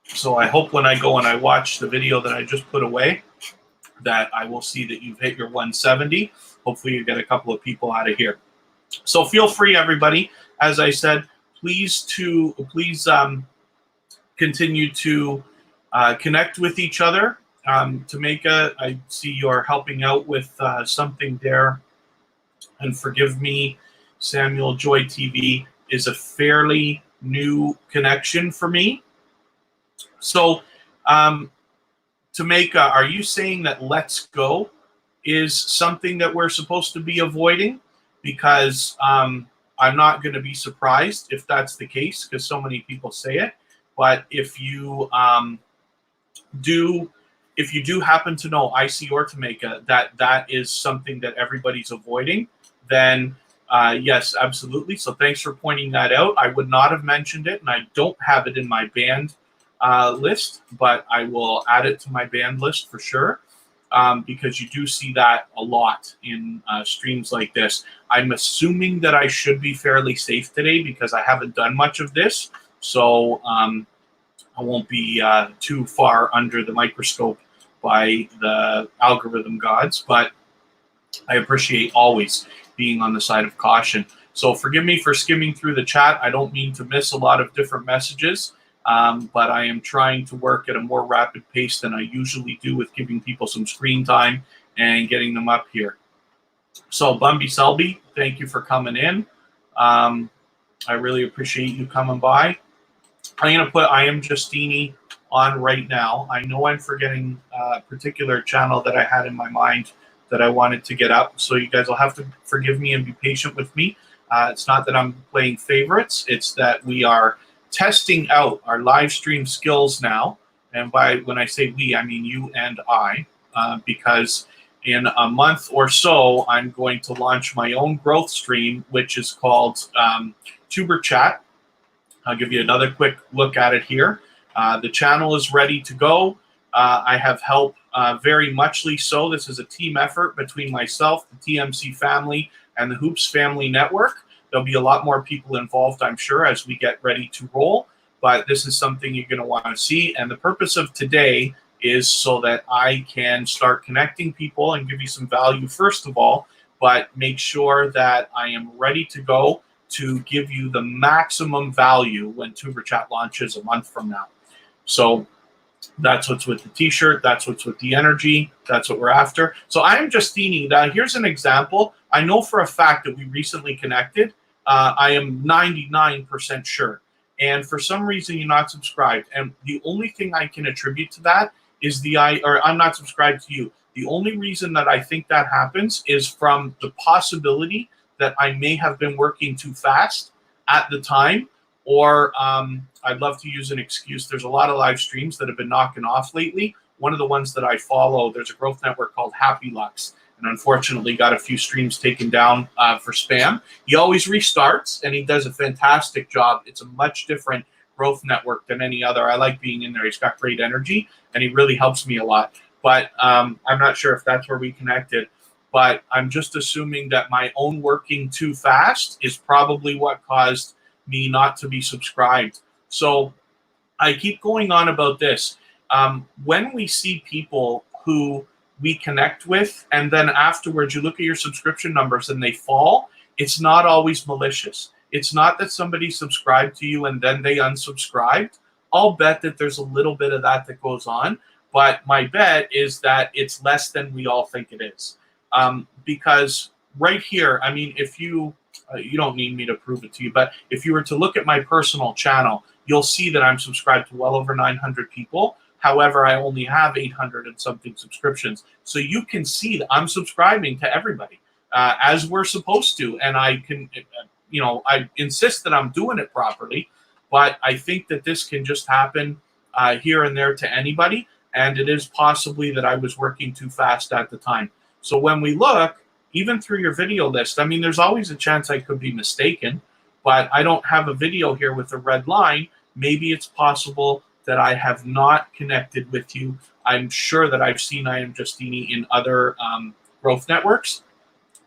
So I hope when I go and I watch the video that I just put away that I will see that you've hit your 170. Hopefully you get a couple of people out of here. So feel free, everybody. As I said, please continue to connect with each other. Tameka, I see you're helping out with something there. And forgive me, Samuel Joy TV is a fairly new connection for me. So, Tameka, are you saying that Let's Go is something that we're supposed to be avoiding? Because I'm not going to be surprised if that's the case, because so many people say it. But if you do happen to know, IC or Tameka, that is something that everybody's avoiding, then yes, absolutely. So thanks for pointing that out. I would not have mentioned it, and I don't have it in my banned list, but I will add it to my banned list for sure. Because you do see that a lot in streams like this. I'm assuming that I should be fairly safe today because I haven't done much of this. So I won't be too far under the microscope by the algorithm gods. But I appreciate always being on the side of caution. So forgive me for skimming through the chat. I don't mean to miss a lot of different messages. But I am trying to work at a more rapid pace than I usually do with giving people some screen time and getting them up here. So Bumby Selby, thank you for coming in. I really appreciate you coming by. I'm going to put I Am Justini on right now. I know I'm forgetting a particular channel that I had in my mind that I wanted to get up. So you guys will have to forgive me and be patient with me. It's not that I'm playing favorites. It's that we are testing out our live stream skills now. And when I say we, I mean you and I, because in a month or so, I'm going to launch my own growth stream, which is called Tuber Chat. I'll give you another quick look at it here. The channel is ready to go. I have help very muchly so. This is a team effort between myself, the TMC family, and the Hoops Family Network. There'll be a lot more people involved, I'm sure, as we get ready to roll. But this is something you're going to want to see. And the purpose of today is so that I can start connecting people and give you some value, first of all, but make sure that I am ready to go to give you the maximum value when Tuber Chat launches a month from now. So that's what's with the t-shirt. That's what's with the energy. That's what we're after. So I am Justini. Now, here's an example. I know for a fact that we recently connected. I am 99% sure. And for some reason, you're not subscribed. And the only thing I can attribute to that is I'm not subscribed to you. The only reason that I think that happens is from the possibility that I may have been working too fast at the time, or I'd love to use an excuse. There's a lot of live streams that have been knocking off lately. One of the ones that I follow, there's a growth network called Happy Lux, and unfortunately got a few streams taken down for spam. He always restarts, and he does a fantastic job. It's a much different growth network than any other. I like being in there. He's got great energy, and he really helps me a lot. But I'm not sure if that's where we connected. But I'm just assuming that my own working too fast is probably what caused me not to be subscribed. So I keep going on about this. When we see people who we connect with, and then afterwards you look at your subscription numbers and they fall, it's not always malicious. It's not that somebody subscribed to you and then they unsubscribed. I'll bet that there's a little bit of that goes on, but my bet is that it's less than we all think it is. Because right here, I mean, if you don't need me to prove it to you, but if you were to look at my personal channel, you'll see that I'm subscribed to well over 900 people. However, I only have 800 and something subscriptions. So you can see that I'm subscribing to everybody as we're supposed to. And I can, I insist that I'm doing it properly, but I think that this can just happen here and there to anybody. And it is possibly that I was working too fast at the time. So when we look, even through your video list, I mean, there's always a chance I could be mistaken, but I don't have a video here with a red line. Maybe it's possible that I have not connected with you. I'm sure that I've seen I Am Justini in other growth networks.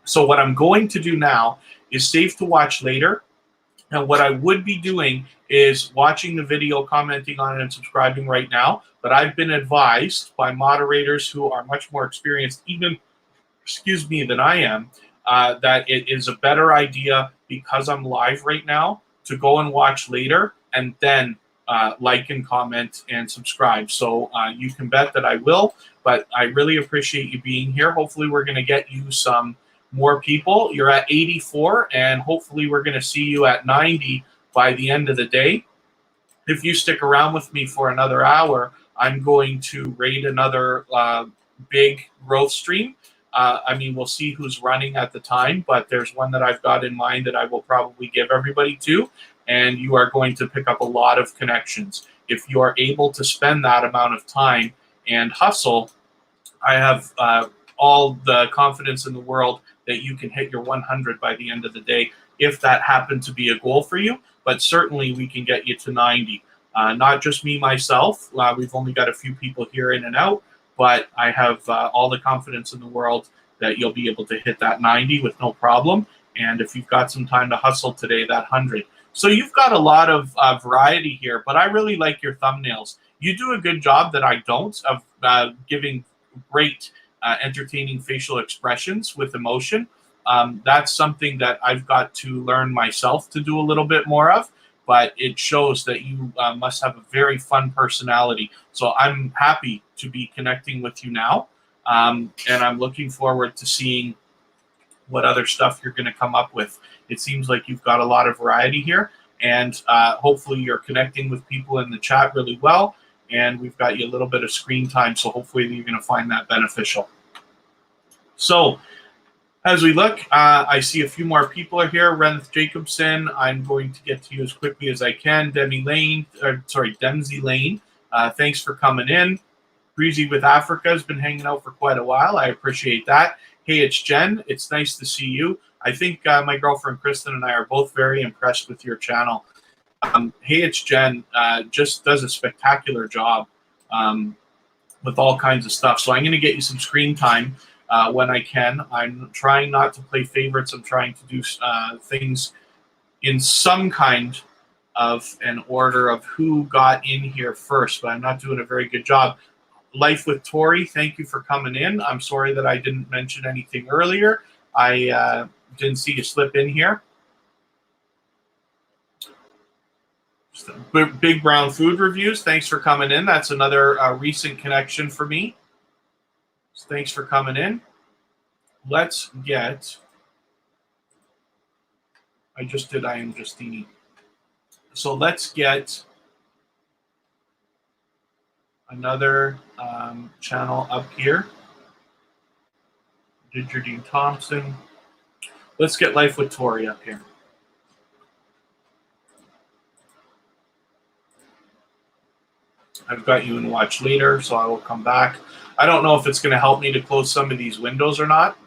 So what I'm going to do now is save to watch later. And what I would be doing is watching the video, commenting on it, and subscribing right now. But I've been advised by moderators who are much more experienced, even than I am, that it is a better idea, because I'm live right now, to go and watch later and then like and comment and subscribe. So you can bet that I will, but I really appreciate you being here. Hopefully we're going to get you some more people. You're at 84, and hopefully we're going to see you at 90 by the end of the day. If you stick around with me for another hour, I'm going to raid another big growth stream. I mean, we'll see who's running at the time, but there's one that I've got in mind that I will probably give everybody to, and you are going to pick up a lot of connections. If you are able to spend that amount of time and hustle, I have all the confidence in the world that you can hit your 100 by the end of the day, if that happened to be a goal for you. But certainly we can get you to 90. Not just me, myself. We've only got a few people here in and out, but I have all the confidence in the world that you'll be able to hit that 90 with no problem. And if you've got some time to hustle today, that 100. So you've got a lot of variety here, but I really like your thumbnails. You do a good job that I don't of giving great entertaining facial expressions with emotion. That's something that I've got to learn myself to do a little bit more of, but it shows that you must have a very fun personality. So I'm happy to be connecting with you now, and I'm looking forward to seeing what other stuff you're going to come up with. It seems like you've got a lot of variety here, and hopefully you're connecting with people in the chat really well, and we've got you a little bit of screen time, so hopefully you're going to find that beneficial. So as we look, I see a few more people are here. Renth Jacobson, I'm going to get to you as quickly as I can. Demi Lane, Demsey Lane, Thanks for coming in. Breezy with Africa has been hanging out for quite a while. I appreciate that. Hey, it's Jen. It's nice to see you. I think my girlfriend Kristen and I are both very impressed with your channel. Hey, it's Jen. Just does a spectacular job with all kinds of stuff. So I'm going to get you some screen time when I can. I'm trying not to play favorites. I'm trying to do things in some kind of an order of who got in here first, but I'm not doing a very good job. Life with Tori, thank you for coming in. I'm sorry that I didn't mention anything earlier. I didn't see you slip in here. Big Brown Food Reviews, thanks for coming in. That's another recent connection for me. So thanks for coming in. Let's get, I just did I Am Justini. So let's get another channel up here. Didgerdine Thompson. Let's get Life with Tori up here. I've got you in watch later, so I will come back. I don't know if it's going to help me to close some of these windows or not.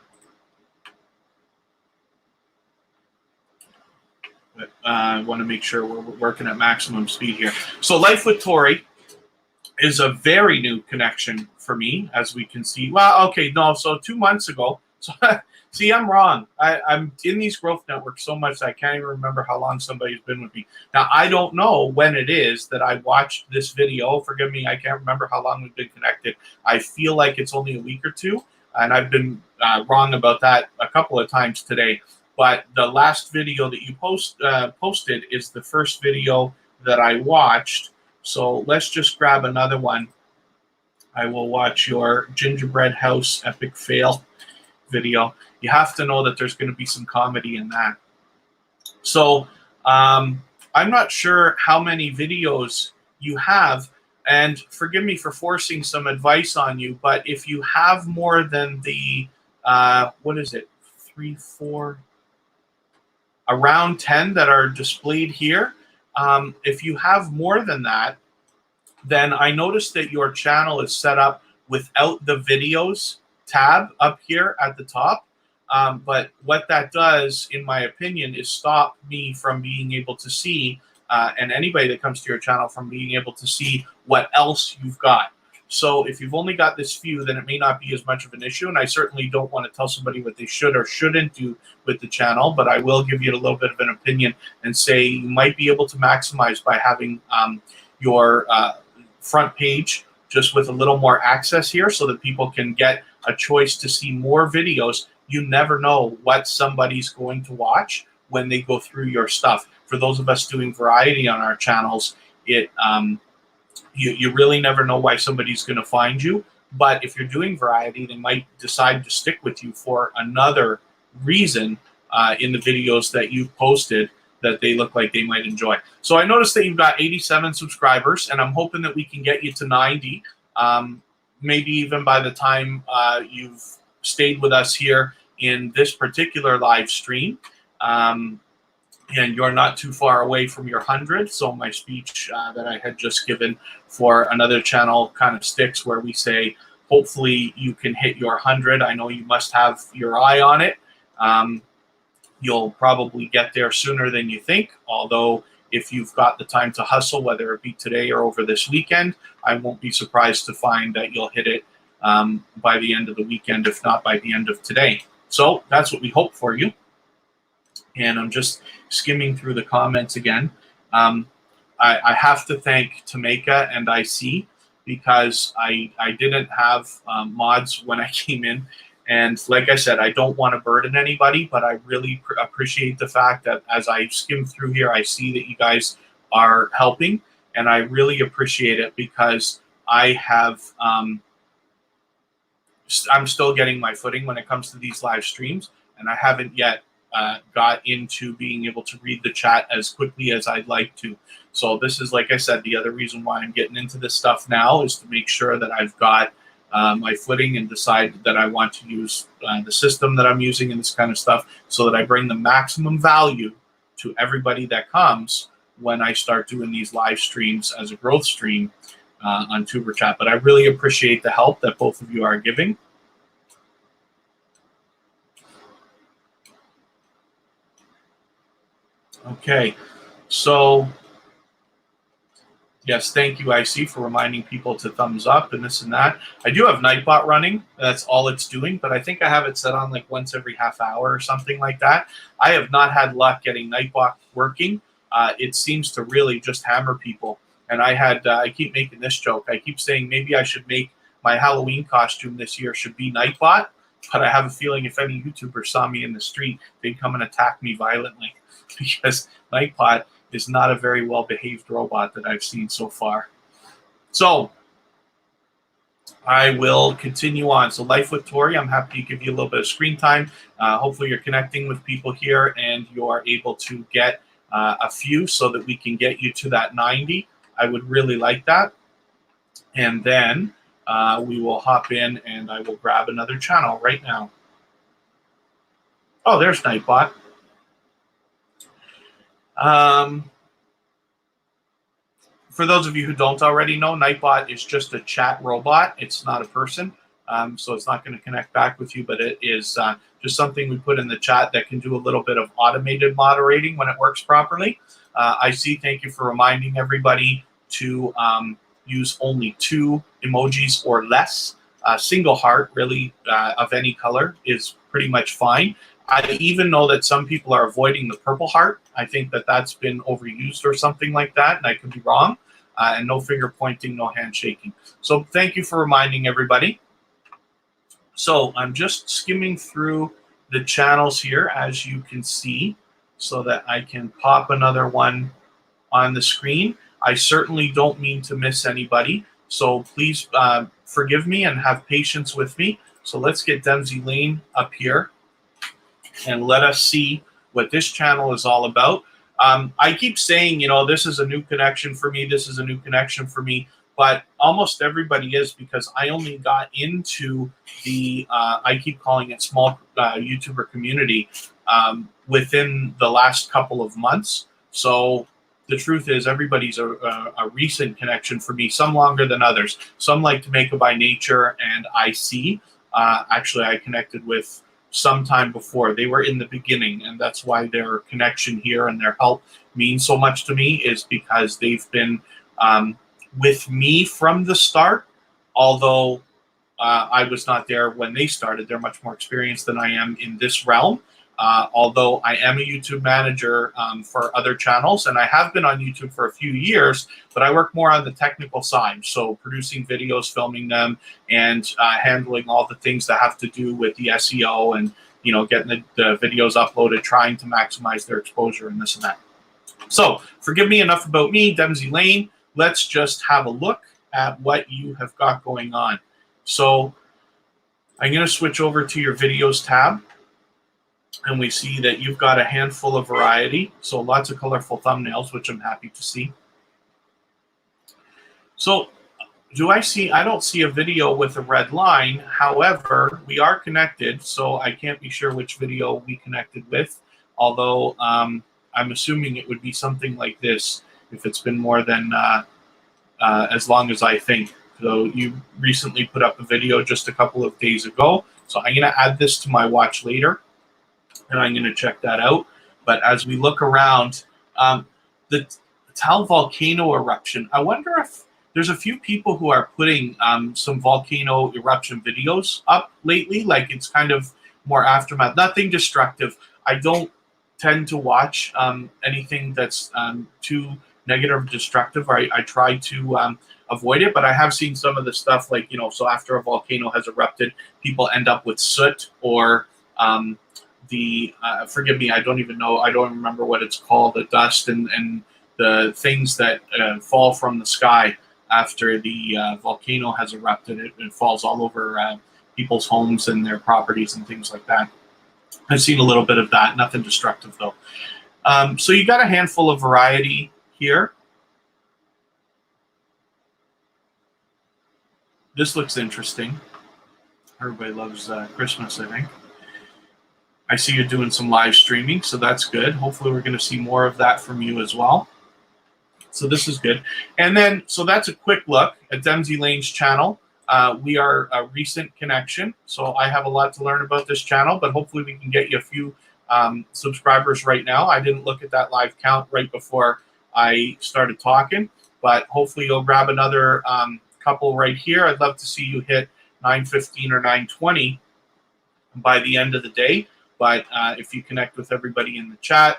But I want to make sure we're working at maximum speed here. So Life with Tori is a very new connection for me, as we can see. Well, okay, no, so 2 months ago. So see, I'm wrong. I'm in these growth networks so much that I can't even remember how long somebody's been with me. Now, I don't know when it is that I watched this video. Forgive me, I can't remember how long we've been connected. I feel like it's only a week or two, and I've been wrong about that a couple of times today. But the last video that you posted is the first video that I watched. So let's just grab another one. I will watch your Gingerbread House Epic Fail video. You have to know that there's going to be some comedy in that. So I'm not sure how many videos you have, and forgive me for forcing some advice on you, but if you have more than the, what is it, 3, 4, around 10 that are displayed here, if you have more than that, then I noticed that your channel is set up without the videos tab up here at the top. But what that does, in my opinion, is stop me from being able to see, and anybody that comes to your channel from being able to see what else you've got. So if you've only got this few, then it may not be as much of an issue. And I certainly don't want to tell somebody what they should or shouldn't do with the channel, but I will give you a little bit of an opinion and say you might be able to maximize by having your front page just with a little more access here so that people can get a choice to see more videos. You never know what somebody's going to watch when they go through your stuff. For those of us doing variety on our channels, you really never know why somebody's going to find you. But if you're doing variety, they might decide to stick with you for another reason in the videos that you've posted that they look like they might enjoy. So I noticed that you've got 87 subscribers, and I'm hoping that we can get you to 90. Maybe even by the time you've stayed with us here in this particular live stream. And you're not too far away from your 100. So my speech that I had just given for another channel kind of sticks, where we say, hopefully you can hit your 100. I know you must have your eye on it. You'll probably get there sooner than you think. Although if you've got the time to hustle, whether it be today or over this weekend, I won't be surprised to find that you'll hit it by the end of the weekend, if not by the end of today. So that's what we hope for you. And I'm just skimming through the comments again. I have to thank Tameka and IC, because I didn't have mods when I came in. And like I said, I don't want to burden anybody, but I really appreciate the fact that as I skim through here, I see that you guys are helping. And I really appreciate it, because I have, I'm still getting my footing when it comes to these live streams. And I haven't yet got into being able to read the chat as quickly as I'd like to. So this is, like I said, the other reason why I'm getting into this stuff now, is to make sure that I've got my footing and decide that I want to use the system that I'm using and this kind of stuff, so that I bring the maximum value to everybody that comes when I start doing these live streams as a growth stream. on Tuber Chat. But I really appreciate the help that both of you are giving. Okay, so yes, thank you, IC, for reminding people to thumbs up and this and that. I do have Nightbot running. That's all it's doing, but I think I have it set on like once every half hour or something like that. I have not had luck getting Nightbot working. It seems to really just hammer people. And I keep making this joke. I keep saying maybe I should make my Halloween costume this year should be Nightbot, but I have a feeling if any YouTuber saw me in the street, they'd come and attack me violently because Nightbot is not a very well-behaved robot that I've seen so far. So I will continue on. So Life with Tori, I'm happy to give you a little bit of screen time. Hopefully you're connecting with people here and you're able to get a few so that we can get you to that 90. I would really like that. And then we will hop in and I will grab another channel right now. Oh, there's Nightbot. For those of you who don't already know, Nightbot is just a chat robot. It's not a person, so it's not going to connect back with you, but it is just something we put in the chat that can do a little bit of automated moderating when it works properly. I see, thank you for reminding everybody to use only 2 emojis or less. Single heart, really, of any color is pretty much fine. I even know that some people are avoiding the purple heart. I think that that's been overused or something like that, and I could be wrong. And no finger pointing, no hand shaking. So thank you for reminding everybody. So I'm just skimming through the channels here, as you can see, so that I can pop another one on the screen. I certainly don't mean to miss anybody, so please forgive me and have patience with me. So let's get Dempsey Lane up here and let us see what this channel is all about. I keep saying, you know, this is a new connection for me. This is a new connection for me. But almost everybody is, because I only got into the, I keep calling it small YouTuber community within the last couple of months. So the truth is everybody's a recent connection for me, some longer than others. Some like to make it by nature and IC. Actually, I connected with sometime before. They were in the beginning, and that's why their connection here and their help means so much to me, is because they've been with me from the start. Although I was not there when they started. They're much more experienced than I am in this realm. Although I am a YouTube manager for other channels, and I have been on YouTube for a few years, but I work more on the technical side. So producing videos, filming them, and handling all the things that have to do with the SEO and, you know, getting the videos uploaded, trying to maximize their exposure and this and that. So forgive me, enough about me, Dempsey Lane. Let's just have a look at what you have got going on. So I'm going to switch over to your videos tab. And we see that you've got a handful of variety, so lots of colorful thumbnails, which I'm happy to see. So I don't see a video with a red line. However, we are connected, so I can't be sure which video we connected with, although I'm assuming it would be something like this if it's been more than as long as I think. So you recently put up a video just a couple of days ago, so I'm going to add this to my watch later. And I'm going to check that out. But as we look around, the Tal volcano eruption, I wonder if there's a few people who are putting some volcano eruption videos up lately. Like, it's kind of more aftermath, nothing destructive. I don't tend to watch anything that's too negative or destructive. I try to avoid it, but I have seen some of the stuff, like, you know, so after a volcano has erupted, people end up with soot or forgive me, I don't even know, I don't remember what it's called, the dust and the things that fall from the sky after the volcano has erupted. It falls all over people's homes and their properties and things like that. I've seen a little bit of that, nothing destructive though. So you got a handful of variety here. This looks interesting. Everybody loves Christmas, I think. I see you're doing some live streaming, so that's good. Hopefully we're going to see more of that from you as well. So this is good. And then, so that's a quick look at Dempsey Lane's channel. We are a recent connection, so I have a lot to learn about this channel, but hopefully we can get you a few subscribers right now. I didn't look at that live count right before I started talking, but hopefully you'll grab another couple right here. I'd love to see you hit 915 or 920 by the end of the day. But if you connect with everybody in the chat,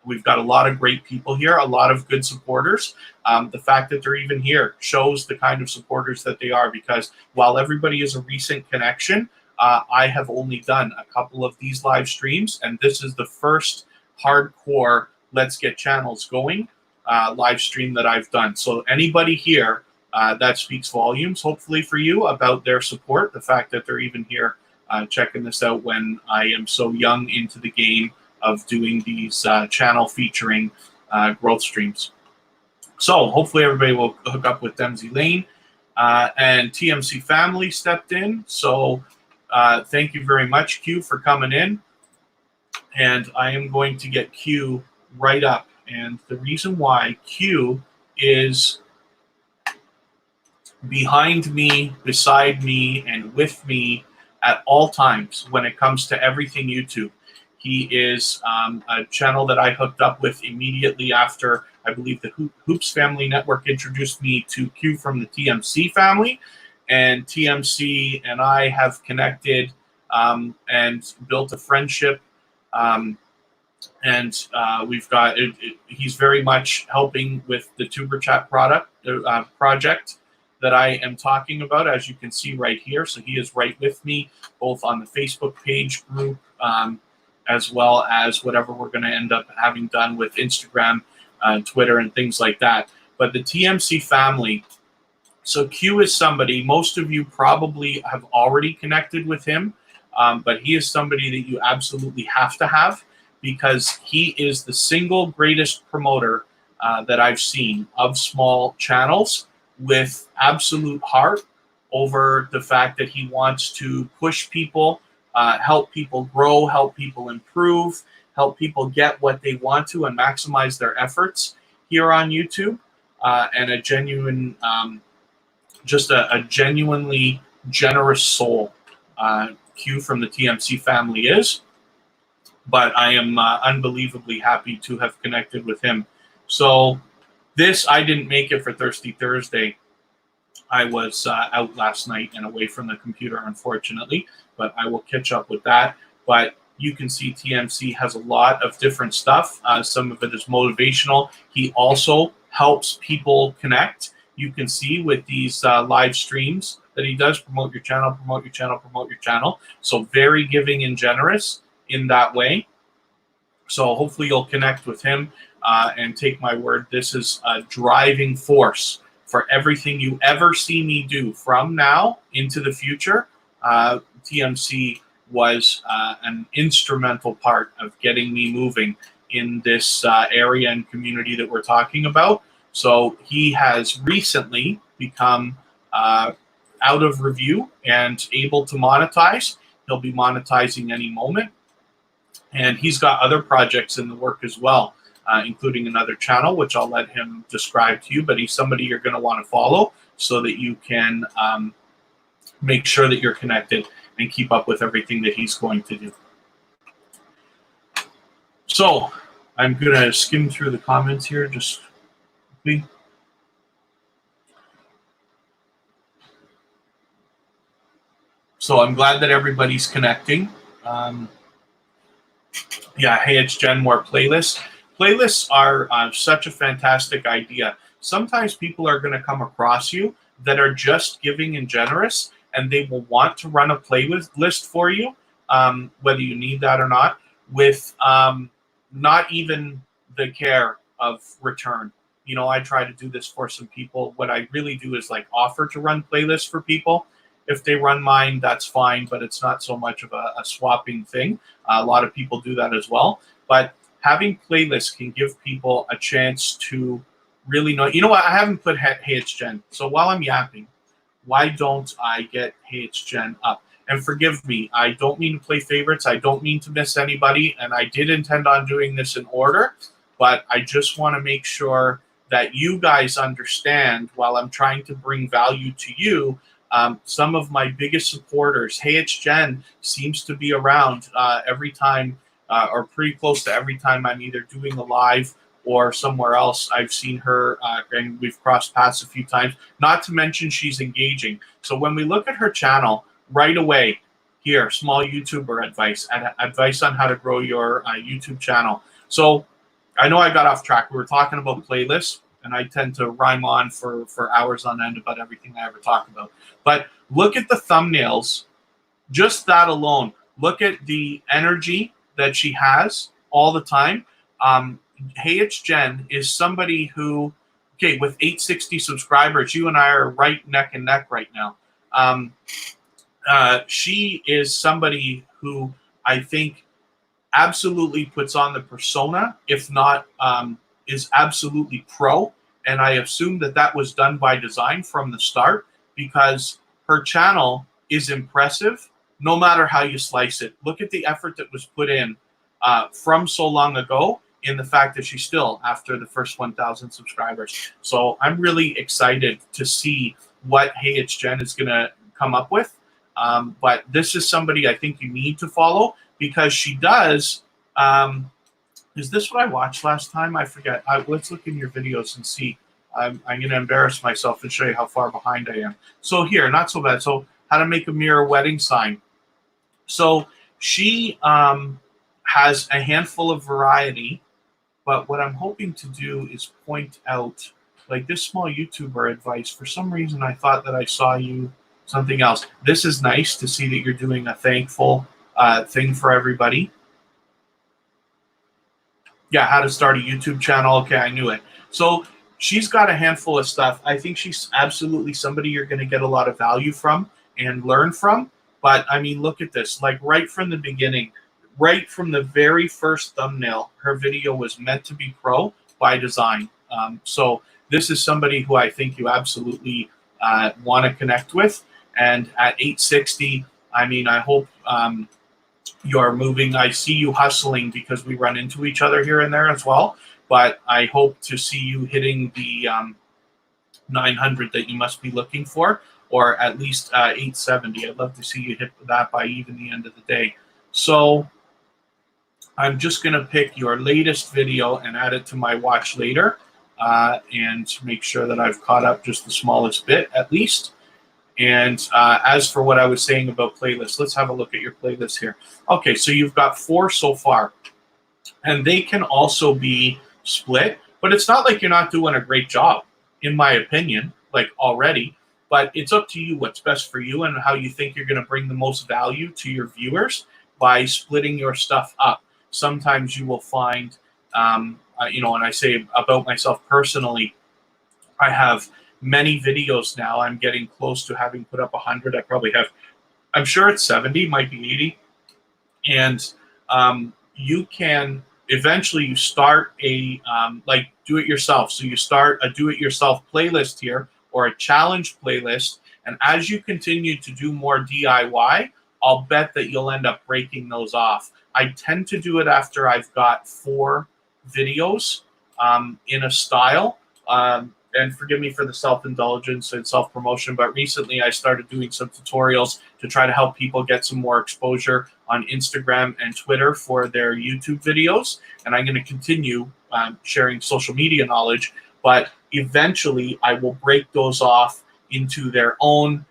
we've got a lot of great people here, a lot of good supporters. The fact that they're even here shows the kind of supporters that they are, because while everybody is a recent connection, I have only done a couple of these live streams, and this is the first hardcore Let's Get Channels Going live stream that I've done. So anybody here, that speaks volumes, hopefully, for you about their support, the fact that they're even here checking this out when I am so young into the game of doing these channel featuring growth streams. So hopefully everybody will hook up with Dempsey Lane, and TMC family stepped in. So thank you very much, Q, for coming in. And I am going to get Q right up. And the reason why Q is behind me, beside me, and with me at all times when it comes to everything YouTube. He is a channel that I hooked up with immediately after, I believe, the Hoops Family Network introduced me to Q from the TMC family. And TMC and I have connected and built a friendship. We've got, he's very much helping with the Tuber Chat project that I am talking about, as you can see right here. So he is right with me, both on the Facebook page group, as well as whatever we're going to end up having done with Instagram, Twitter, and things like that. But the TMC family, so Q is somebody, most of you probably have already connected with him, but he is somebody that you absolutely have to have, because he is the single greatest promoter that I've seen of small channels, with absolute heart over the fact that he wants to push people, help people grow, help people improve, help people get what they want to and maximize their efforts here on YouTube. And a genuine, just a genuinely generous soul, Q from the TMC family is. But I am unbelievably happy to have connected with him. So this, I didn't make it for Thirsty Thursday. I was out last night and away from the computer, unfortunately, but I will catch up with that. But you can see TMC has a lot of different stuff. Some of it is motivational. He also helps people connect. You can see with these live streams that he does, promote your channel, promote your channel, promote your channel. So very giving and generous in that way. So hopefully you'll connect with him, and take my word, this is a driving force for everything you ever see me do from now into the future. TMC was an instrumental part of getting me moving in this area and community that we're talking about. So he has recently become out of review and able to monetize. He'll be monetizing any moment. And he's got other projects in the work as well, including another channel, which I'll let him describe to you. But he's somebody you're going to want to follow so that you can make sure that you're connected and keep up with everything that he's going to do. So I'm going to skim through the comments here just quickly. So I'm glad that everybody's connecting. Yeah, hey, it's Jen, more playlists. Playlists are such a fantastic idea. Sometimes people are going to come across you that are just giving and generous, and they will want to run a playlist for you, whether you need that or not, with not even the care of return. You know, I try to do this for some people. What I really do is like offer to run playlists for people. If they run mine, that's fine, but it's not so much of a swapping thing. A lot of people do that as well. But having playlists can give people a chance to really know. You know what? I haven't put Hey It's Jen. So while I'm yapping, why don't I get Hey It's Jen up? And forgive me, I don't mean to play favorites. I don't mean to miss anybody. And I did intend on doing this in order. But I just want to make sure that you guys understand while I'm trying to bring value to you. Some of my biggest supporters, Hey It's Jen, seems to be around every time or pretty close to every time I'm either doing a live or somewhere else. I've seen her and we've crossed paths a few times, not to mention she's engaging. So when we look at her channel right away, here, small YouTuber advice on how to grow your YouTube channel. So I know I got off track. We were talking about playlists, and I tend to rhyme on for hours on end about everything I ever talk about. But look at the thumbnails, just that alone. Look at the energy that she has all the time. Hey It's Jen is somebody who, okay, with 860 subscribers, you and I are right neck and neck right now. She is somebody who I think absolutely puts on the persona, if not is absolutely pro. And I assume that that was done by design from the start, because her channel is impressive no matter how you slice it. Look at the effort that was put in from so long ago, in the fact that she's still after the first 1,000 subscribers. So I'm really excited to see what Hey It's Jen is going to come up with. But this is somebody I think you need to follow, because she does. Is this what I watched last time? I forget. Let's look in your videos and see. I'm going to embarrass myself and show you how far behind I am. So here, not so bad. So how to make a mirror wedding sign. So she has a handful of variety, but what I'm hoping to do is point out, like this small YouTuber advice. For some reason, I thought that I saw you something else. This is nice to see that you're doing a thankful thing for everybody. Yeah, how to start a YouTube channel. Okay, I knew it. So she's got a handful of stuff. I think she's absolutely somebody you're going to get a lot of value from and learn from. But I mean, look at this. Like right from the beginning, right from the very first thumbnail, her video was meant to be pro by design. So this is somebody who I think you absolutely want to connect with. And at 860, I mean, I hope you're moving. I see you hustling because we run into each other here and there as well. But I hope to see you hitting the 900 that you must be looking for, or at least 870. I'd love to see you hit that by even the end of the day. So I'm just going to pick your latest video and add it to my watch later and make sure that I've caught up just the smallest bit at least. And as for what I was saying about playlists, let's have a look at your playlist here. Okay, so you've got 4 so far, and they can also be split, but it's not like you're not doing a great job, in my opinion, like already. But it's up to you what's best for you and how you think you're going to bring the most value to your viewers by splitting your stuff up. Sometimes you will find, you know, and I say about myself personally, I have many videos now. I'm getting close to having put up 100. I probably have, I'm sure it's 70, might be 80. And you can eventually you start a like do it yourself. So you start a do it yourself playlist here, or a challenge playlist. And as you continue to do more DIY, I'll bet that you'll end up breaking those off. I tend to do it after I've got 4 videos in a style. And forgive me for the self-indulgence and self-promotion, but recently I started doing some tutorials to try to help people get some more exposure on Instagram and Twitter for their YouTube videos. And I'm going to continue sharing social media knowledge, but eventually I will break those off into their own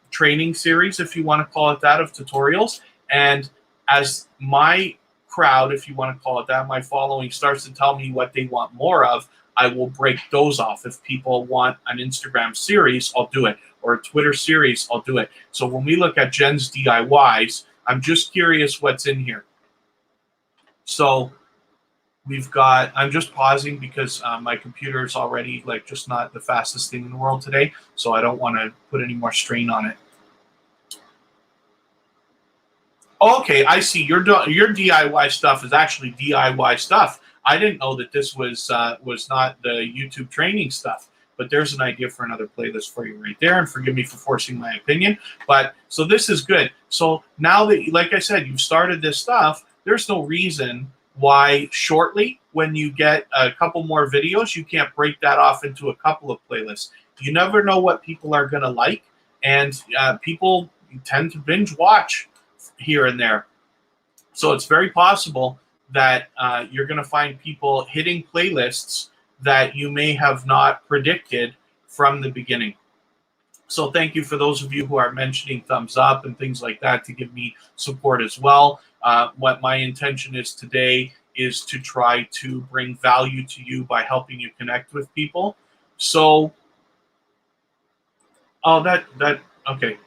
training series, if you want to call it that, of tutorials. And as my crowd, if you want to call it that, my following starts to tell me what they want more of, I will break those off. If people want an Instagram series, I'll do it. Or a Twitter series, I'll do it. So when we look at Jen's DIYs, I'm just curious what's in here. So we've got, I'm just pausing because my computer is already like just not the fastest thing in the world today. So I don't want to put any more strain on it. Okay, I see. Your DIY stuff is actually DIY stuff. I didn't know that this was not the YouTube training stuff, but there's an idea for another playlist for you right there. And forgive me for forcing my opinion, but so this is good. So now that, like I said, you've started this stuff, there's no reason why shortly, when you get a couple more videos, you can't break that off into a couple of playlists. You never know what people are going to like, and people tend to binge watch here and there. So it's very possible that you're going to find people hitting playlists that you may have not predicted from the beginning. So thank you for those of you who are mentioning thumbs up and things like that to give me support as well. What my intention is today is to try to bring value to you by helping you connect with people. So, okay.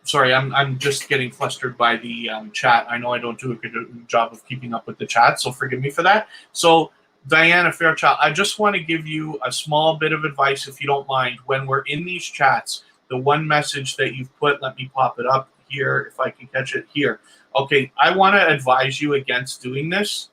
Sorry, I'm just getting flustered by the chat. I know I don't do a good job of keeping up with the chat, so forgive me for that. So, Diana Fairchild, I just want to give you a small bit of advice, if you don't mind. When we're in these chats, the one message that you've put, let me pop it up here if I can catch it here. Okay, I want to advise you against doing this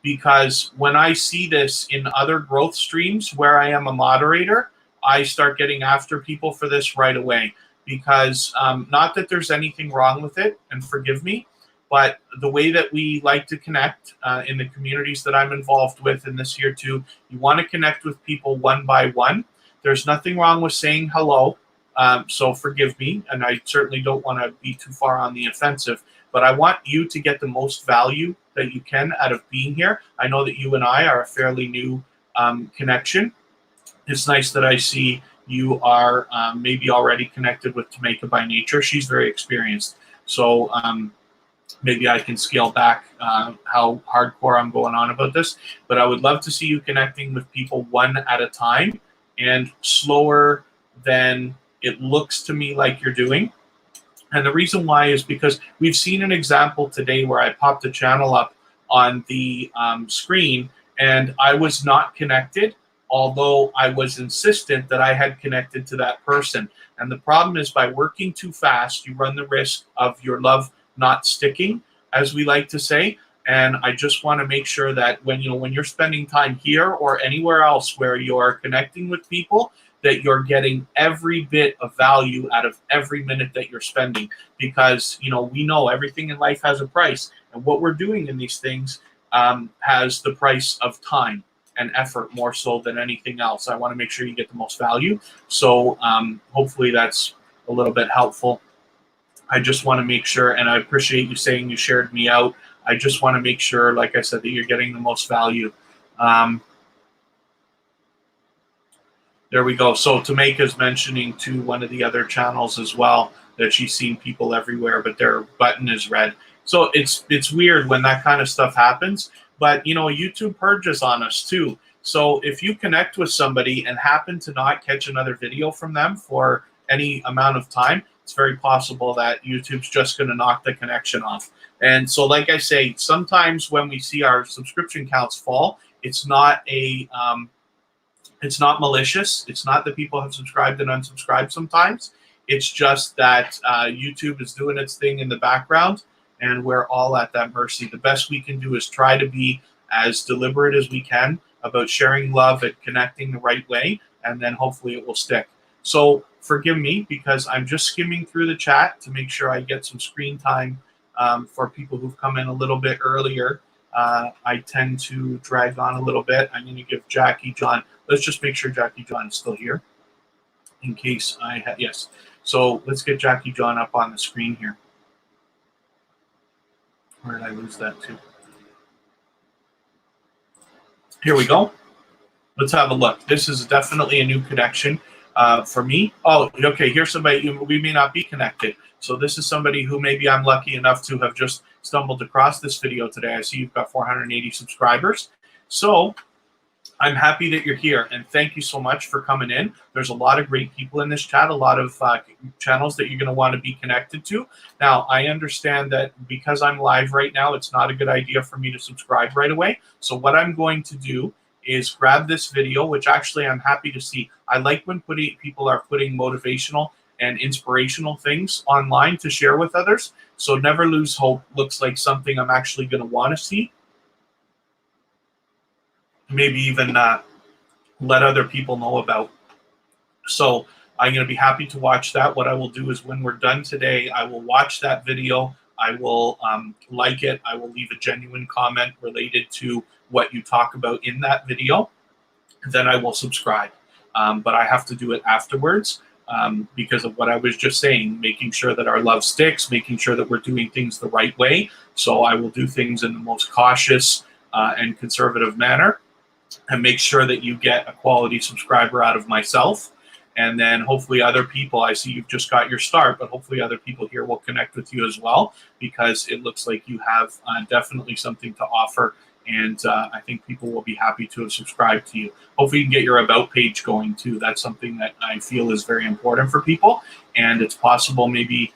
because when I see this in other growth streams where I am a moderator, I start getting after people for this right away. Because not that there's anything wrong with it, and forgive me, but the way that we like to connect in the communities that I'm involved with in this here too, you want to connect with people one by one. There's nothing wrong with saying hello, so forgive me, and I certainly don't want to be too far on the offensive, but I want you to get the most value that you can out of being here. I know that you and I are a fairly new connection. It's nice that I see you are maybe already connected with Tameka by Nature. She's very experienced. So maybe I can scale back how hardcore I'm going on about this. But I would love to see you connecting with people one at a time and slower than it looks to me like you're doing. And the reason why is because we've seen an example today where I popped a channel up on the screen and I was not connected, although I was insistent that I had connected to that person. And the problem is, by working too fast, you run the risk of your love not sticking, as we like to say. And I just want to make sure that when you're spending time here or anywhere else where you're connecting with people, that you're getting every bit of value out of every minute that you're spending. Because we know everything in life has a price, and what we're doing in these things has the price of time and effort more so than anything else. I want to make sure you get the most value. So hopefully that's a little bit helpful. I just want to make sure, and I appreciate you saying you shared me out. I just want to make sure, like I said, that you're getting the most value. There we go. So Tameka's mentioning to one of the other channels as well that she's seen people everywhere, but their button is red. So it's weird when that kind of stuff happens. But, YouTube purges on us too. So if you connect with somebody and happen to not catch another video from them for any amount of time, it's very possible that YouTube's just going to knock the connection off. And so, like I say, sometimes when we see our subscription counts fall, it's not malicious. It's not that people have subscribed and unsubscribed sometimes. It's just that YouTube is doing its thing in the background, and we're all at that mercy. The best we can do is try to be as deliberate as we can about sharing love and connecting the right way, and then hopefully it will stick. So forgive me because I'm just skimming through the chat to make sure I get some screen time for people who've come in a little bit earlier. I tend to drag on a little bit. I'm going to give Jackie John. Let's just make sure Jackie John is still here in case I have. Yes. So let's get Jackie John up on the screen here. Where did I lose that to? Here we go. Let's have a look. This is definitely a new connection for me. Oh, okay. Here's somebody. We may not be connected. So this is somebody who maybe I'm lucky enough to have just stumbled across this video today. I see you've got 480 subscribers. So I'm happy that you're here, and thank you so much for coming in. There's a lot of great people in this chat, a lot of channels that you're going to want to be connected to. Now, I understand that because I'm live right now, it's not a good idea for me to subscribe right away. So what I'm going to do is grab this video, which actually I'm happy to see. I like when people are putting motivational and inspirational things online to share with others. So Never Lose Hope looks like something I'm actually going to want to see. Maybe even let other people know about. So I'm going to be happy to watch that. What I will do is when we're done today, I will watch that video. I will like it. I will leave a genuine comment related to what you talk about in that video. Then I will subscribe. But I have to do it afterwards because of what I was just saying, making sure that our love sticks, making sure that we're doing things the right way. So I will do things in the most cautious and conservative manner and make sure that you get a quality subscriber out of myself. And then hopefully other people, I see you've just got your start, but hopefully other people here will connect with you as well, because it looks like you have definitely something to offer. And I think people will be happy to have subscribed to you. Hopefully you can get your about page going too. That's something that I feel is very important for people. And it's possible, maybe,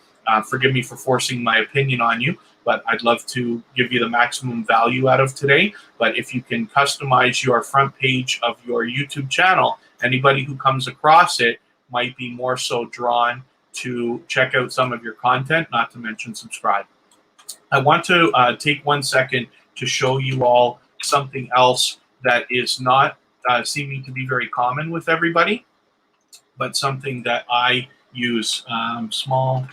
forgive me for forcing my opinion on you, but I'd love to give you the maximum value out of today. But if you can customize your front page of your YouTube channel, anybody who comes across it might be more so drawn to check out some of your content, not to mention subscribe. I want to take 1 second to show you all something else that is not seeming to be very common with everybody, but something that I use, small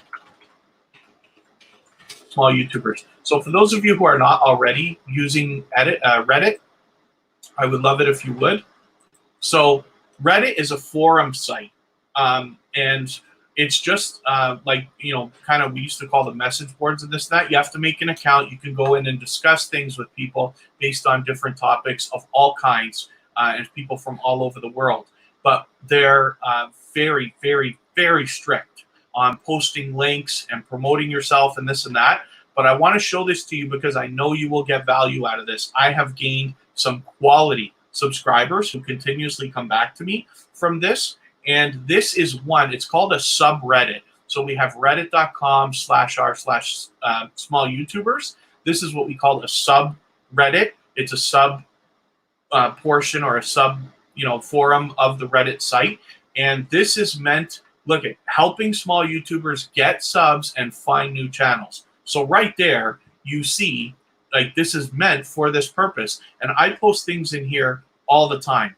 YouTubers. So for those of you who are not already using Reddit, I would love it if you would. So Reddit is a forum site, and it's just like, you know, kind of, we used to call the message boards and this and that. You have to make an account. You can go in and discuss things with people based on different topics of all kinds, and people from all over the world. But they're very, very, very strict on posting links and promoting yourself and this and that. But I want to show this to you because I know you will get value out of this. I have gained some quality subscribers who continuously come back to me from this. And this is one, it's called a subreddit. So we have reddit.com/r/small YouTubers. This is what we call a subreddit. It's a sub portion or a sub, you know, forum of the Reddit site. And this is meant, look at, helping small YouTubers get subs and find new channels. So right there, you see, like, this is meant for this purpose. And I post things in here all the time,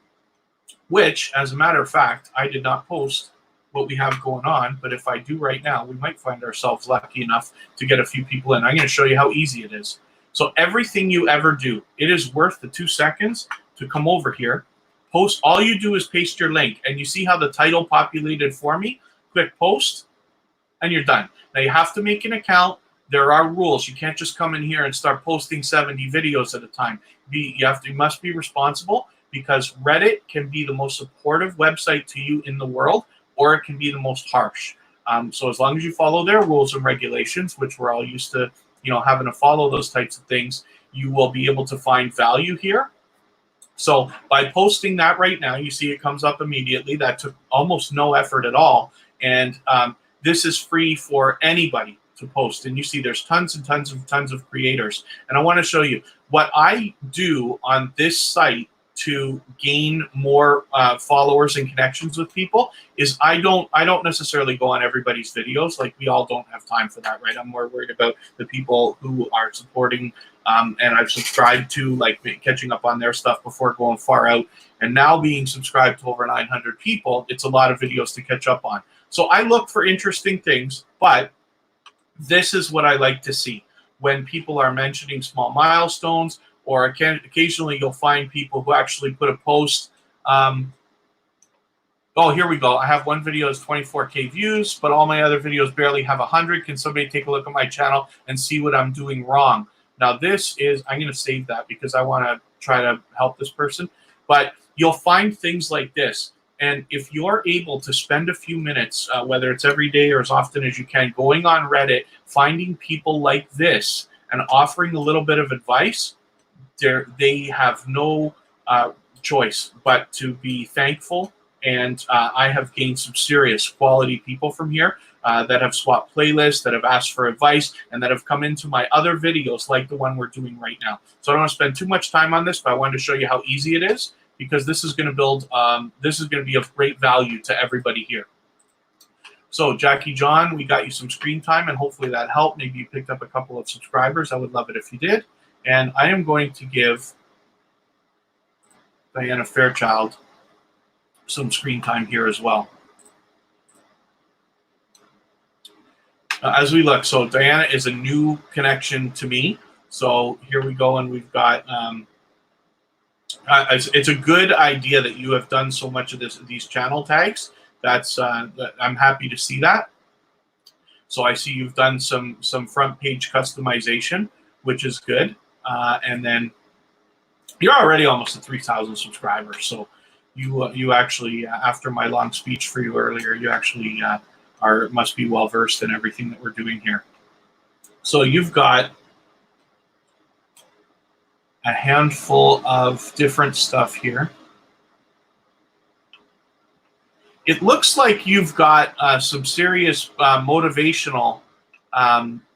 which, as a matter of fact, I did not post what we have going on. But if I do right now, we might find ourselves lucky enough to get a few people in. I'm going to show you how easy it is. So everything you ever do, it is worth the 2 seconds to come over here, post. All you do is paste your link. And you see how the title populated for me? Click post, and you're done. Now you have to make an account. There are rules. You can't just come in here and start posting 70 videos at a time. You must be responsible, because Reddit can be the most supportive website to you in the world, or it can be the most harsh. So as long as you follow their rules and regulations, which we're all used to, you know, having to follow those types of things, you will be able to find value here. So by posting that right now, you see it comes up immediately. That took almost no effort at all. And this is free for anybody to post. And you see there's tons and tons of creators. And I want to show you what I do on this site to gain more followers and connections with people. Is I don't necessarily go on everybody's videos. Like, we all don't have time for that, right? I'm more worried about the people who are supporting and I've subscribed to, like, catching up on their stuff before going far out. And now being subscribed to over 900 people, it's a lot of videos to catch up on. So I look for interesting things, but this is what I like to see when people are mentioning small milestones, or occasionally you'll find people who actually put a post. Oh, here we go. I have one video that's 24K views, but all my other videos barely have 100. Can somebody take a look at my channel and see what I'm doing wrong? Now this is, I'm going to save that because I want to try to help this person. But you'll find things like this. And if you're able to spend a few minutes, whether it's every day or as often as you can, going on Reddit, finding people like this and offering a little bit of advice, they have no choice but to be thankful. And I have gained some serious quality people from here that have swapped playlists, that have asked for advice, and that have come into my other videos like the one we're doing right now. So I don't want to spend too much time on this, but I wanted to show you how easy it is, because this is going to build, this is going to be of great value to everybody here. So Jackie John, we got you some screen time, and hopefully that helped. Maybe you picked up a couple of subscribers. I would love it if you did. And I am going to give Diana Fairchild some screen time here as well. as we look, so Diana is a new connection to me. So here we go, and we've got. It's a good idea that you have done so much of these channel tags. That's I'm happy to see that. So I see you've done some front page customization, which is good. And then you're already almost at 3,000 subscribers. So you actually, after my long speech for you earlier, you actually must be well versed in everything that we're doing here. So you've got a handful of different stuff here. It looks like you've got some serious motivational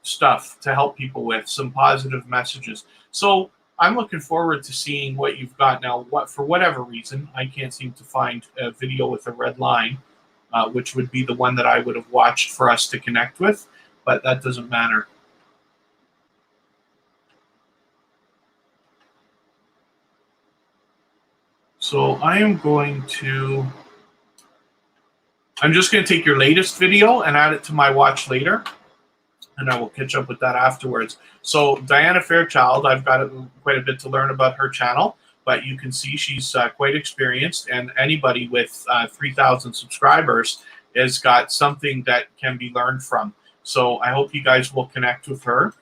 stuff to help people with, some positive messages. So I'm looking forward to seeing what you've got now. For whatever reason, I can't seem to find a video with a red line, which would be the one that I would have watched for us to connect with, but that doesn't matter. So I'm just going to take your latest video and add it to my watch later, and I will catch up with that afterwards. So Diana Fairchild, I've got quite a bit to learn about her channel, but you can see she's quite experienced, and anybody with 3,000 subscribers has got something that can be learned from. So I hope you guys will connect with her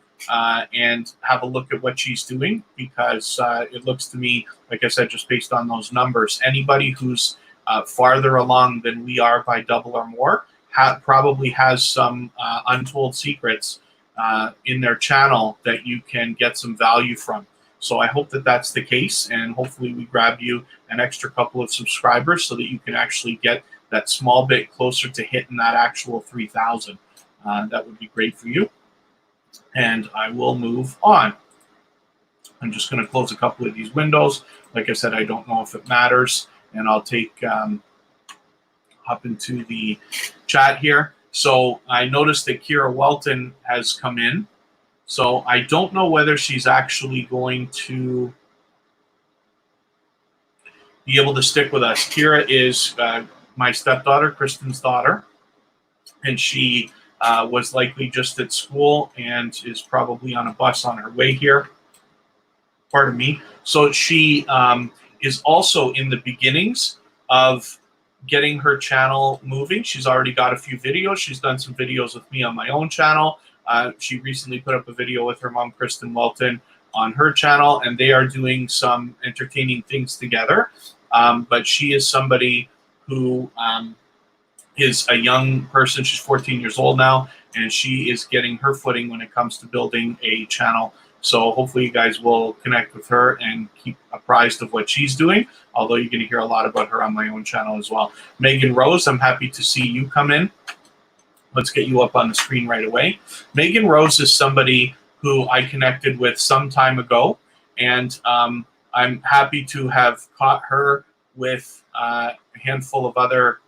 and have a look at what she's doing, because it looks to me, like I said, just based on those numbers, anybody who's farther along than we are by double or more probably has some untold secrets in their channel that you can get some value from. So I hope that that's the case, and hopefully we grab you an extra couple of subscribers so that you can actually get that small bit closer to hitting that actual 3,000. That would be great for you. And I will move on. I'm just going to close a couple of these windows. Like I said, I don't know if it matters, and I'll take hop into the chat here. So I noticed that Kira Welton has come in. So I don't know whether she's actually going to be able to stick with us. Kira is my stepdaughter, Kristen's daughter, and she was likely just at school and is probably on a bus on her way here. Pardon me. So she is also in the beginnings of getting her channel moving. She's already got a few videos. She's done some videos with me on my own channel. She recently put up a video with her mom, Kristen Welton, on her channel, and they are doing some entertaining things together. But she is somebody who is a young person. She's 14 years old now, and she is getting her footing when it comes to building a channel. So hopefully you guys will connect with her and keep apprised of what she's doing, although you're going to hear a lot about her on my own channel as well. Megan Rose, I'm happy to see you come in. Let's get you up on the screen right away. Megan Rose is somebody who I connected with some time ago, and I'm happy to have caught her with a handful of other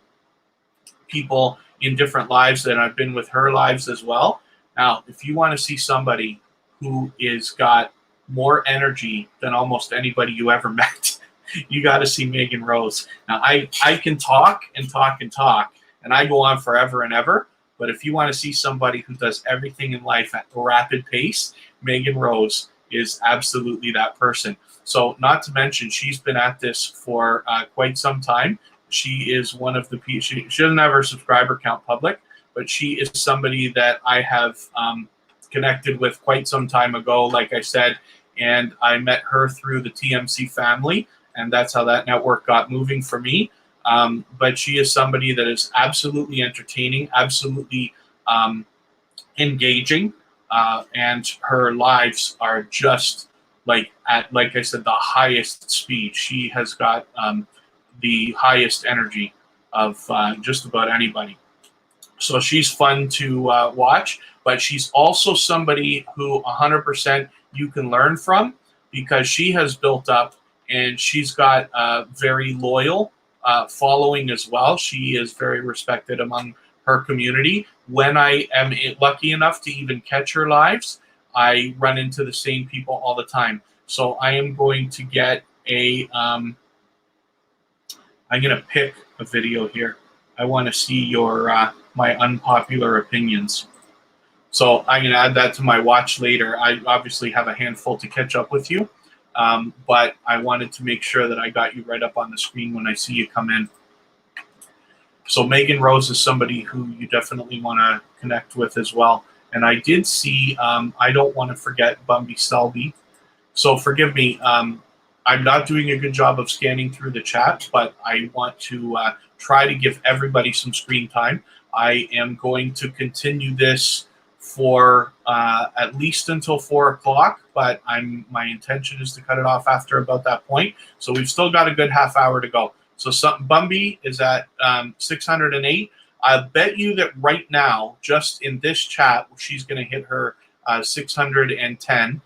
people in different lives, and I've been with her lives as well. Now, if you want to see somebody who is got more energy than almost anybody you ever met, you got to see Megan Rose. Now, I can talk and talk and talk, and I go on forever and ever, but if you want to see somebody who does everything in life at a rapid pace, Megan Rose is absolutely that person. So not to mention, she's been at this for quite some time. She is one of the people, she doesn't have her subscriber count public, but she is somebody that I have connected with quite some time ago, like I said, and I met her through the TMC family, and that's how that network got moving for me. But she is somebody that is absolutely entertaining, absolutely engaging, and her lives are just like I said, the highest speed. She has got the highest energy of just about anybody. So she's fun to watch, but she's also somebody who 100% you can learn from, because she has built up and she's got a very loyal following as well. She is very respected among her community. When I am lucky enough to even catch her lives, I run into the same people all the time. So I am going to get I'm going to pick a video here. I want to see your my unpopular opinions. So I'm going to add that to my watch later. I obviously have a handful to catch up with you, but I wanted to make sure that I got you right up on the screen when I see you come in. So Megan Rose is somebody who you definitely want to connect with as well. And I did see, I don't want to forget Bumby Selby. So forgive me, I'm not doing a good job of scanning through the chat, but I want to try to give everybody some screen time. I am going to continue this for at least until 4 o'clock, but my intention is to cut it off after about that point. So we've still got a good half hour to go. So Bumby is at 608. I bet you that right now, just in this chat, she's going to hit her 610.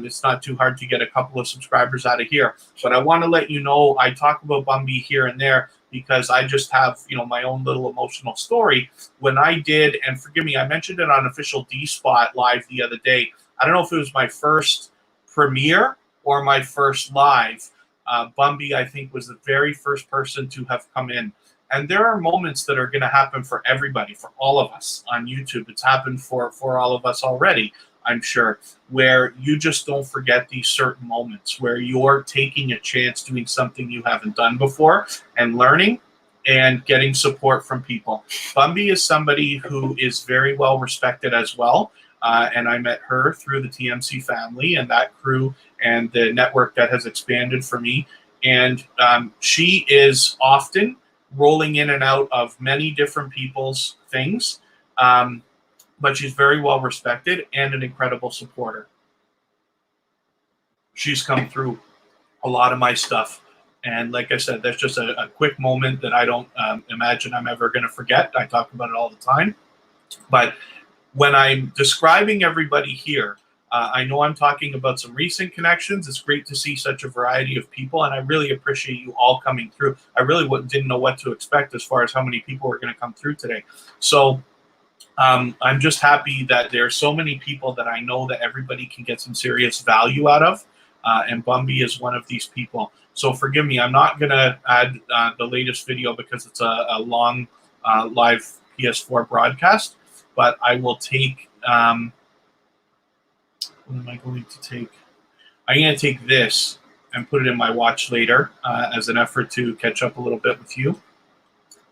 It's not too hard to get a couple of subscribers out of here. But I want to let you know, I talk about Bumby here and there because I just have, my own little emotional story. When I did, and forgive me, I mentioned it on Official D-Spot live the other day. I don't know if it was my first premiere or my first live. Bumby, I think, was the very first person to have come in. And there are moments that are going to happen for everybody, for all of us on YouTube. It's happened for all of us already, I'm sure, where you just don't forget these certain moments where you're taking a chance doing something you haven't done before and learning and getting support from people. Bumby is somebody who is very well respected as well. And I met her through the TMC family and that crew and the network that has expanded for me. And she is often rolling in and out of many different people's things, but she's very well respected and an incredible supporter. She's come through a lot of my stuff. And like I said, that's just a quick moment that I don't imagine I'm ever going to forget. I talk about it all the time. But when I'm describing everybody here, I know I'm talking about some recent connections. It's great to see such a variety of people, and I really appreciate you all coming through. I really didn't know what to expect as far as how many people were going to come through today. So I'm just happy that there are so many people that I know that everybody can get some serious value out of, and Bumby is one of these people. So forgive me, I'm not going to add the latest video because it's a long live PS4 broadcast. But I will take, what am I going to take? I'm going to take this and put it in my watch later as an effort to catch up a little bit with you.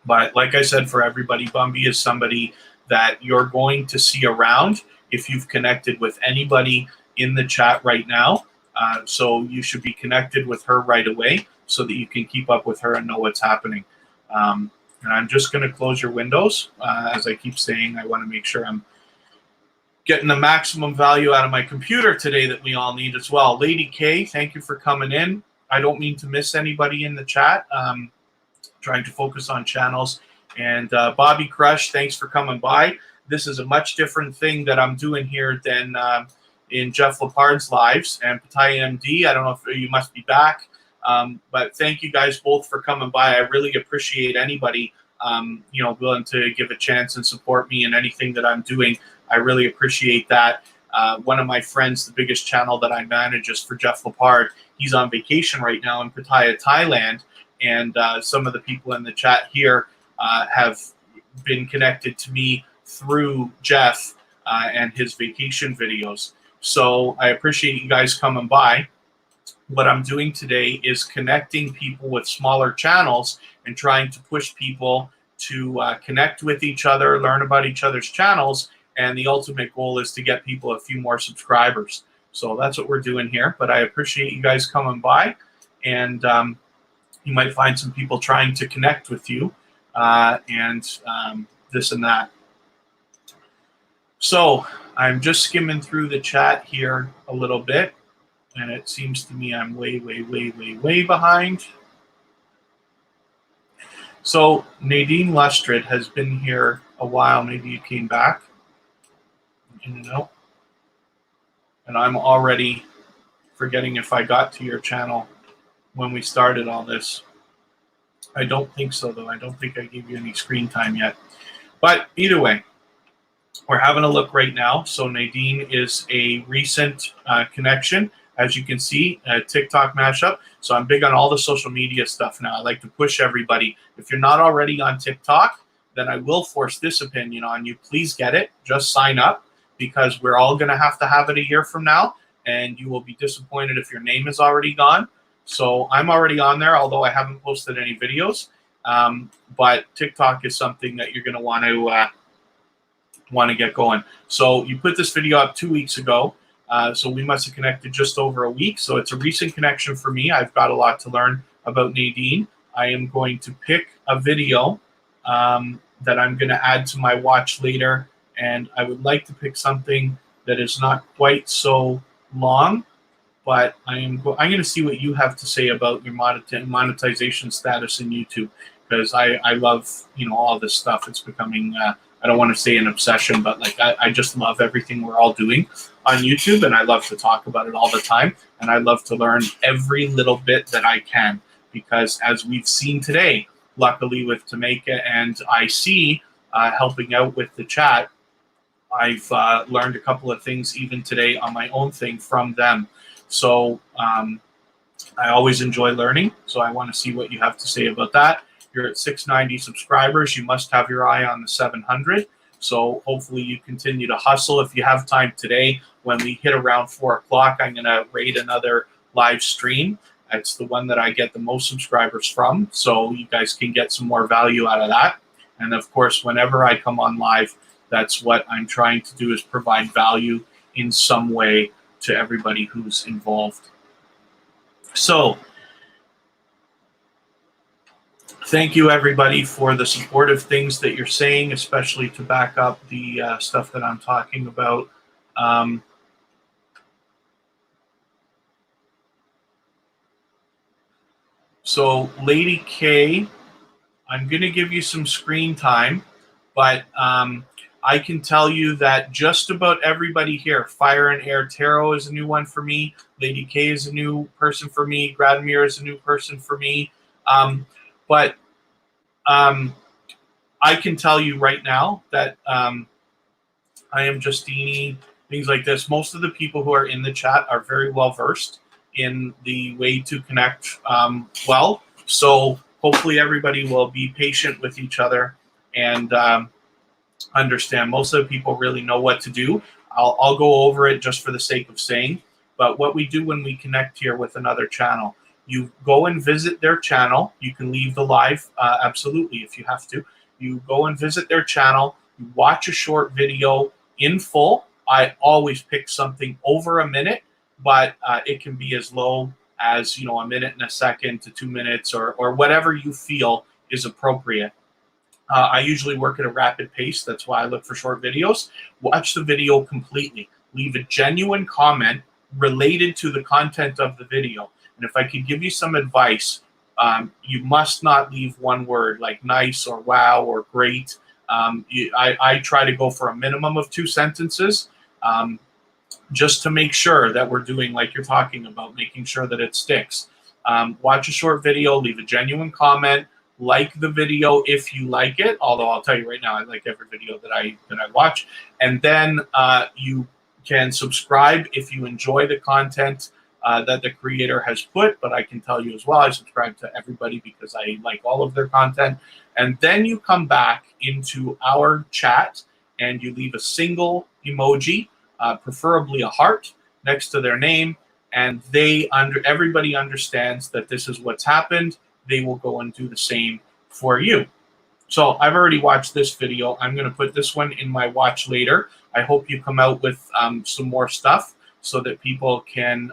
But like I said, for everybody, Bumby is somebody that you're going to see around if you've connected with anybody in the chat right now. So you should be connected with her right away so that you can keep up with her and know what's happening. And I'm just going to close your windows. As I keep saying, I want to make sure I'm getting the maximum value out of my computer today that we all need as well. Lady Kaye, thank you for coming in. I don't mean to miss anybody in the chat. Trying to focus on channels. And Bobby Crush, thanks for coming by. This is a much different thing that I'm doing here than in Jeff Lepard's lives. And Pattaya MD, I don't know if you must be back. But thank you guys both for coming by. I really appreciate anybody, willing to give a chance and support me in anything that I'm doing. I really appreciate that. One of my friends, the biggest channel that I manage is for Jeff Lepard. He's on vacation right now in Pattaya, Thailand. And some of the people in the chat here have been connected to me through Jeff and his vacation videos. So I appreciate you guys coming by. What I'm doing today is connecting people with smaller channels and trying to push people to connect with each other, learn about each other's channels, and the ultimate goal is to get people a few more subscribers. So that's what we're doing here. But I appreciate you guys coming by, and you might find some people trying to connect with you and this and that. So I'm just skimming through the chat here a little bit. And it seems to me I'm way behind. So Nadine Lustred has been here a while. Maybe you came back. In and out. And I'm already forgetting if I got to your channel when we started all this. I don't think so, though. I don't think I gave you any screen time yet. But either way, we're having a look right now. So Nadine is a recent connection. As you can see, a TikTok mashup. So I'm big on all the social media stuff now. I like to push everybody. If you're not already on TikTok, then I will force this opinion on you. Please get it. Just sign up. because we're all going to have it a year from now, and you will be disappointed if your name is already gone. So I'm already on there, although I haven't posted any videos. But TikTok is something that you're going to want to get going. So you put this video up 2 weeks ago. So we must have connected just over a week. So it's a recent connection for me. I've got a lot to learn about Nadine. I am going to pick a video that I'm going to add to my watch later. And I would like to pick something that is not quite so long, but I'm going to see what you have to say about your monetization status in YouTube, because I love, all this stuff. It's becoming, I don't want to say an obsession, but like I just love everything we're all doing on YouTube, and I love to talk about it all the time, and I love to learn every little bit that I can, because as we've seen today, luckily with Tameka and IC helping out with the chat, I've learned a couple of things even today on my own thing from them. So I always enjoy learning, so I want to see what you have to say about that. You're at 690 subscribers. You must have your eye on the 700. So hopefully you continue to hustle. If you have time today, when we hit around 4 o'clock, I'm going to raid another live stream. It's the one that I get the most subscribers from, so you guys can get some more value out of that. And of course, whenever I come on live, that's what I'm trying to do, is provide value in some way to everybody who's involved. So thank you, everybody, for the supportive things that you're saying, especially to back up the stuff that I'm talking about. So Lady Kaye, I'm going to give you some screen time, but I can tell you that just about everybody here, Fire and Air Tarot is a new one for me. Lady Kaye is a new person for me. Gradamir is a new person for me. But I can tell you right now that I am Justini, things like this. Most of the people who are in the chat are very well versed in the way to connect well. So hopefully everybody will be patient with each other and understand. Most of the people really know what to do. I'll go over it just for the sake of saying. But what we do when we connect here with another channel, you go and visit their channel. You can leave the live, absolutely, if you have to. You go and visit their channel. You watch a short video in full. I always pick something over a minute, but it can be as low as, a minute and a second to 2 minutes, or whatever you feel is appropriate. I usually work at a rapid pace. That's why I look for short videos. Watch the video completely. Leave a genuine comment related to the content of the video. And if I could give you some advice, you must not leave one word like nice or wow or great. I try to go for a minimum of 2 sentences just to make sure that we're doing like you're talking about, making sure that it sticks. Watch a short video, leave a genuine comment, like the video if you like it, although I'll tell you right now, I like every video that I watch. And then you can subscribe if you enjoy the content that the creator has put, but I can tell you as well, I subscribe to everybody because I like all of their content. And then you come back into our chat and you leave a single emoji, preferably a heart, next to their name, and everybody understands that this is what's happened. They will go and do the same for you. So I've already watched this video. I'm going to put this one in my watch later. I hope you come out with some more stuff so that people can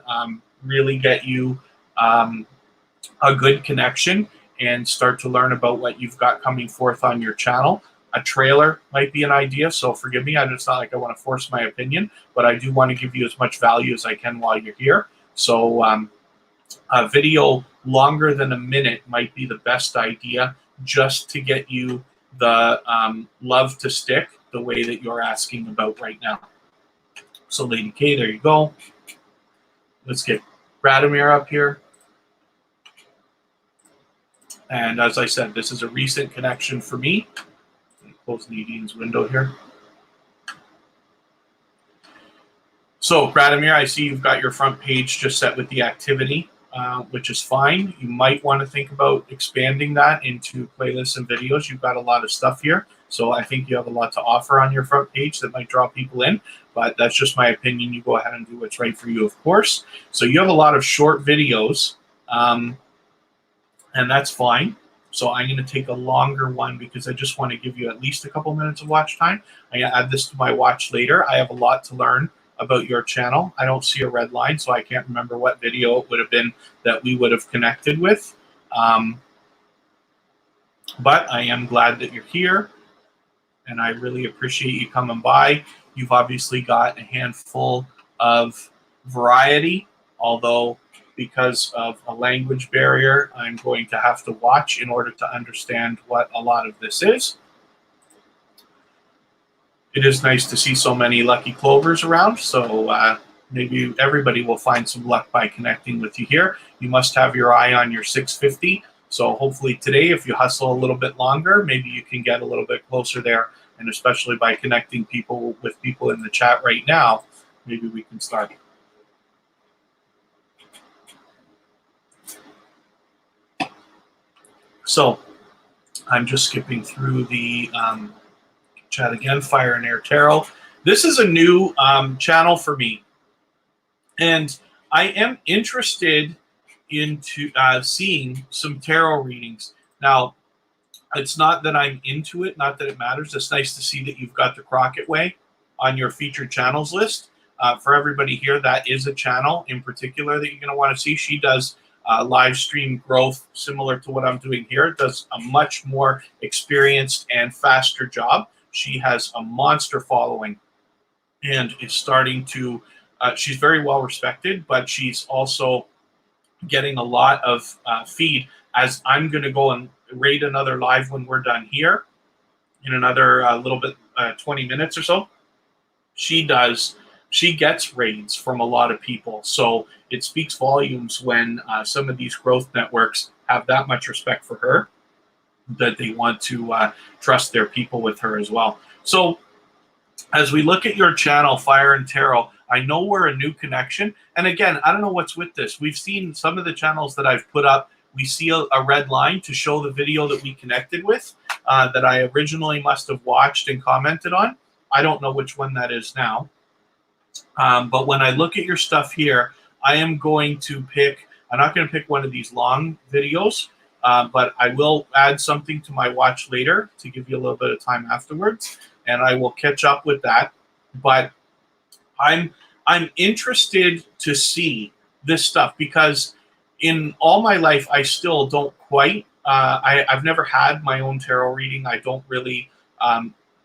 really get you a good connection and start to learn about what you've got coming forth on your channel. A trailer might be an idea, so forgive me. It's not like I want to force my opinion, but I do want to give you as much value as I can while you're here. So a video longer than a minute might be the best idea, just to get you the love to stick the way that you're asking about right now. So Lady Kaye, there you go. Let's get Radomir up here. And as I said, this is a recent connection for me. Let me close Nadine's window here. So Radomir, I see you've got your front page just set with the activity. which is fine. You might want to think about expanding that into playlists and videos. You've got a lot of stuff here, so I think you have a lot to offer on your front page that might draw people in, but that's just my opinion. You go ahead and do what's right for you, of course. So you have a lot of short videos, and that's fine. So I'm going to take a longer one because I just want to give you at least a couple minutes of watch time. I'm going to add this to my watch later. I have a lot to learn about your channel. I don't see a red line, so I can't remember what video it would have been that we would have connected with. But I am glad that you're here, and I really appreciate you coming by. You've obviously got a handful of variety, although because of a language barrier, I'm going to have to watch in order to understand what a lot of this is. It is nice to see so many lucky clovers around, so maybe everybody will find some luck by connecting with you here. You must have your eye on your 650, so hopefully today, if you hustle a little bit longer, maybe you can get a little bit closer there, and especially by connecting people with people in the chat right now, maybe we can start. So I'm just skipping through the chat again. Fire and Air Tarot. This is a new channel for me, and I am interested into seeing some tarot readings. Now, it's not that I'm into it, not that it matters. It's nice to see that you've got the Crockett Way on your featured channels list. For everybody here, that is a channel in particular that you're going to want to see. She does live stream growth similar to what I'm doing here. It does a much more experienced and faster job. She has a monster following and is starting to, she's very well respected, but she's also getting a lot of feed, as I'm going to go and raid another live when we're done here in another little bit, 20 minutes or so. She gets raids from a lot of people. So it speaks volumes when some of these growth networks have that much respect for her that they want to trust their people with her as well. So as we look at your channel, Fire and Tarot, I know we're a new connection. And again, I don't know what's with this. We've seen some of the channels that I've put up, we see a red line to show the video that we connected with that I originally must have watched and commented on. I don't know which one that is now. But when I look at your stuff here, I am going to pick, I'm not going to pick one of these long videos, but I will add something to my watch later to give you a little bit of time afterwards, and I will catch up with that. But I'm interested to see this stuff because in all my life, I still don't quite, I've never had my own tarot reading. I don't really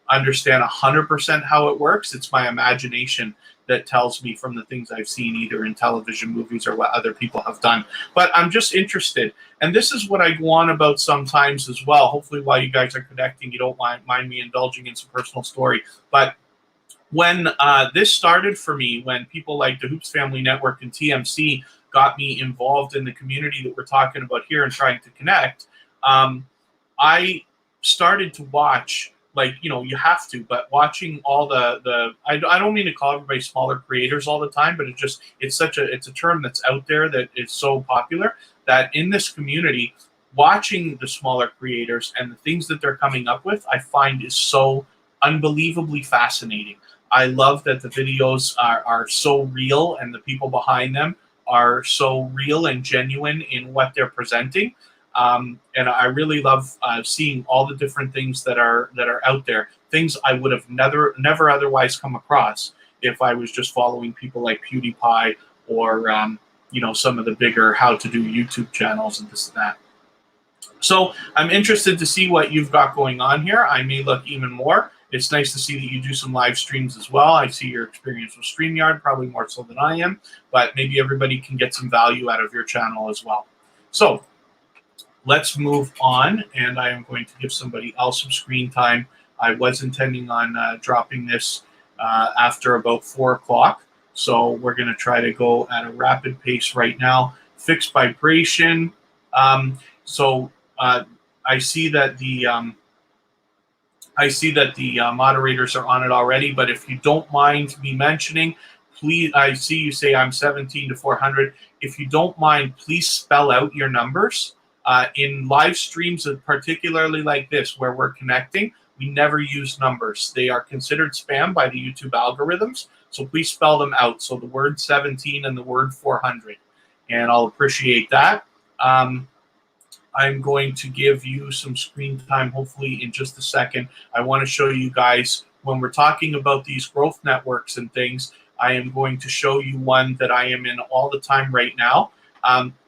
understand 100% how it works. It's my imagination that tells me from the things I've seen either in television, movies, or what other people have done. But I'm just interested. And this is what I go on about sometimes as well. Hopefully while you guys are connecting, you don't mind me indulging in some personal story. But when this started for me, when people like the Hoops Family Network and TMC got me involved in the community that we're talking about here and trying to connect, I started to watch, like, you know, you have to, but watching all I don't mean to call everybody smaller creators all the time, but it's a term that's out there that is so popular that in this community, watching the smaller creators and the things that they're coming up with, I find is so unbelievably fascinating. I love that the videos are so real and the people behind them are so real and genuine in what they're presenting. And I really love seeing all the different things that are out there, things I would have never otherwise come across if I was just following people like PewDiePie or you know, some of the bigger how-to-do YouTube channels and this and that. So I'm interested to see what you've got going on here. I may look even more. It's nice to see that you do some live streams as well. I see your experience with StreamYard, probably more so than I am, but maybe everybody can get some value out of your channel as well. So let's move on, and I am going to give somebody else some screen time. I was intending on dropping this after about 4 o'clock, so we're going to try to go at a rapid pace right now. Fixed vibration. So I see that the moderators are on it already, but if you don't mind me mentioning, please, I see you say I'm 17 to 400. If you don't mind, please spell out your numbers. In live streams, particularly like this, where we're connecting, we never use numbers. They are considered spam by the YouTube algorithms, so please spell them out. So the word 17 and the word 400, and I'll appreciate that. I'm going to give you some screen time, hopefully, in just a second. I want to show you guys, when we're talking about these growth networks and things, I am going to show you one that I am in all the time right now.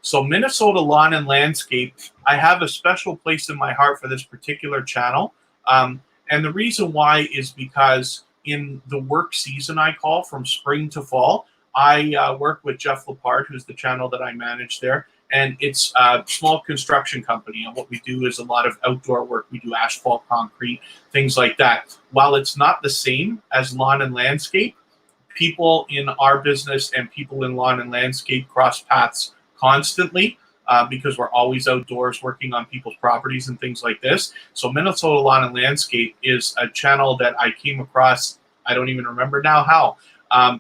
So Minnesota Lawn and Landscape, I have a special place in my heart for this particular channel. And the reason why is because in the work season, I call from spring to fall, I work with Jeff Lepard, who's the channel that I manage there. And it's a small construction company. And what we do is a lot of outdoor work. We do asphalt, concrete, things like that. While it's not the same as lawn and landscape, people in our business and people in lawn and landscape cross paths constantly because we're always outdoors working on people's properties and things like this. So Minnesota Lawn and Landscape is a channel that I came across, I don't even remember now how,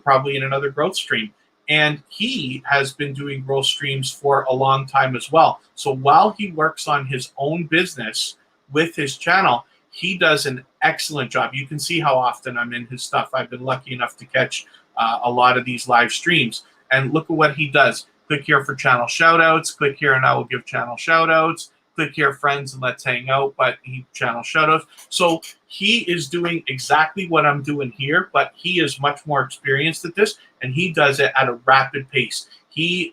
probably in another growth stream. And he has been doing growth streams for a long time as well. So while he works on his own business with his channel, he does an excellent job. You can see how often I'm in his stuff. I've been lucky enough to catch a lot of these live streams. And look at what he does. Click here for channel shout outs. Click here and I will give channel shout outs. Click here, friends, and let's hang out, but he channel shout outs. So he is doing exactly what I'm doing here, but he is much more experienced at this, and he does it at a rapid pace. He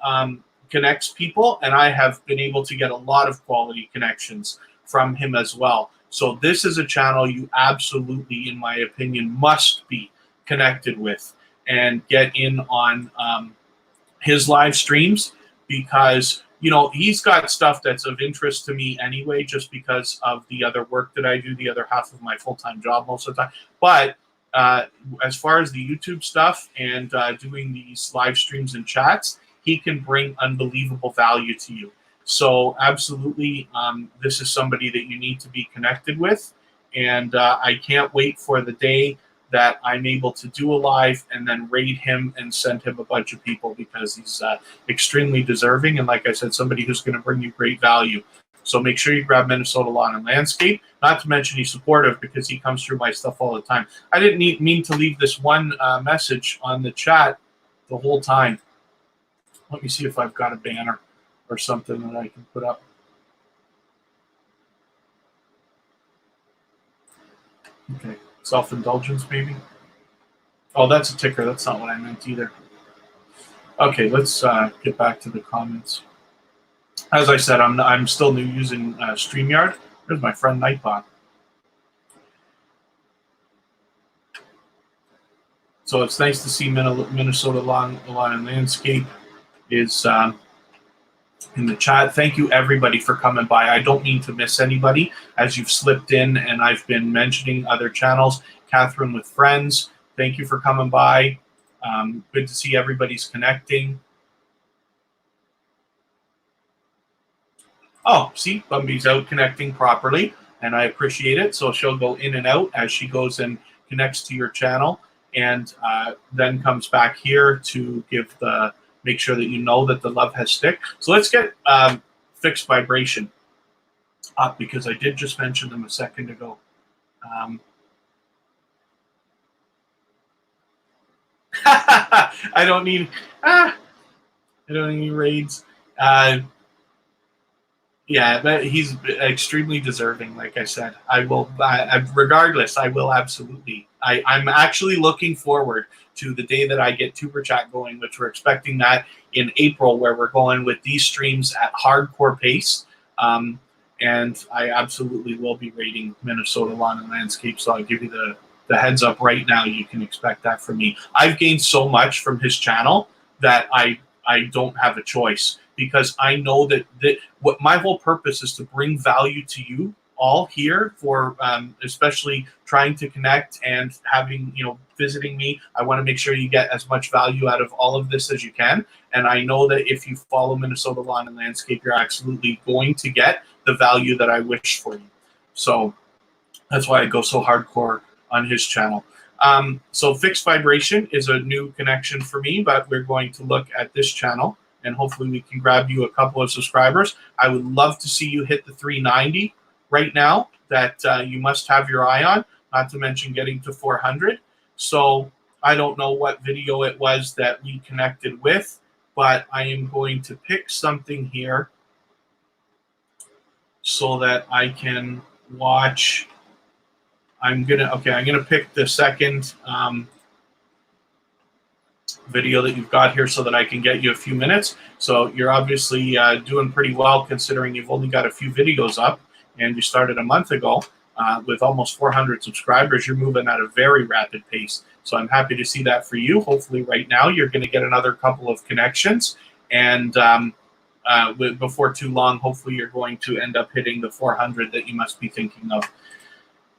connects people, and I have been able to get a lot of quality connections from him as well. So this is a channel you absolutely, in my opinion, must be connected with and get in on his live streams, because you know, he's got stuff that's of interest to me anyway, just because of the other work that I do, the other half of my full-time job most of the time. But as far as the YouTube stuff and doing these live streams and chats, he can bring unbelievable value to you. So absolutely, this is somebody that you need to be connected with. And I can't wait for the day that I'm able to do a live and then raid him and send him a bunch of people, because he's extremely deserving. And like I said, somebody who's going to bring you great value. So make sure you grab Minnesota Lawn and Landscape. Not to mention he's supportive because he comes through my stuff all the time. I didn't mean to leave this one message on the chat the whole time. Let me see if I've got a banner or something that I can put up. Okay. Self-indulgence, maybe? Oh, that's a ticker. That's not what I meant either. Okay, let's get back to the comments. As I said, I'm still new using StreamYard. There's my friend Nightbot. So it's nice to see Minnesota Lawn and Landscape is in the chat. Thank you, everybody, for coming by. I don't mean to miss anybody as you've slipped in, and I've been mentioning other channels. Catherine with Friends, thank you for coming by. Good to see everybody's connecting. Oh, see, Bumby's out connecting properly, and I appreciate it. So she'll go in and out as she goes and connects to your channel, and then comes back here to give make sure that you know that the love has stick. So let's get fixed vibration up, because I did just mention them a second ago. I don't need any raids. Yeah, but he's extremely deserving. Like I said, I will. Regardless, I will absolutely. I'm actually looking forward to the day that I get Tuber Chat going, which we're expecting that in April, where we're going with these streams at hardcore pace. And I absolutely will be rating Minnesota Lawn and Landscape. So I'll give you the heads up right now. You can expect that from me. I've gained so much from his channel that I don't have a choice, because I know that what my whole purpose is to bring value to you all here for especially trying to connect and having, visiting me. I want to make sure you get as much value out of all of this as you can. And I know that if you follow Minnesota Lawn and Landscape, you're absolutely going to get the value that I wish for you. So that's why I go so hardcore on his channel. So fixed vibration is a new connection for me, but we're going to look at this channel, and hopefully we can grab you a couple of subscribers. I would love to see you hit the 390 right now that you must have your eye on, not to mention getting to 400. So I don't know what video it was that we connected with, but I am going to pick something here so that I can watch. I'm gonna pick the second video that you've got here so that I can get you a few minutes. So you're obviously doing pretty well considering you've only got a few videos up and you started a month ago with almost 400 subscribers. You're moving at a very rapid pace. So I'm happy to see that for you. Hopefully right now you're going to get another couple of connections, and before too long, hopefully you're going to end up hitting the 400 that you must be thinking of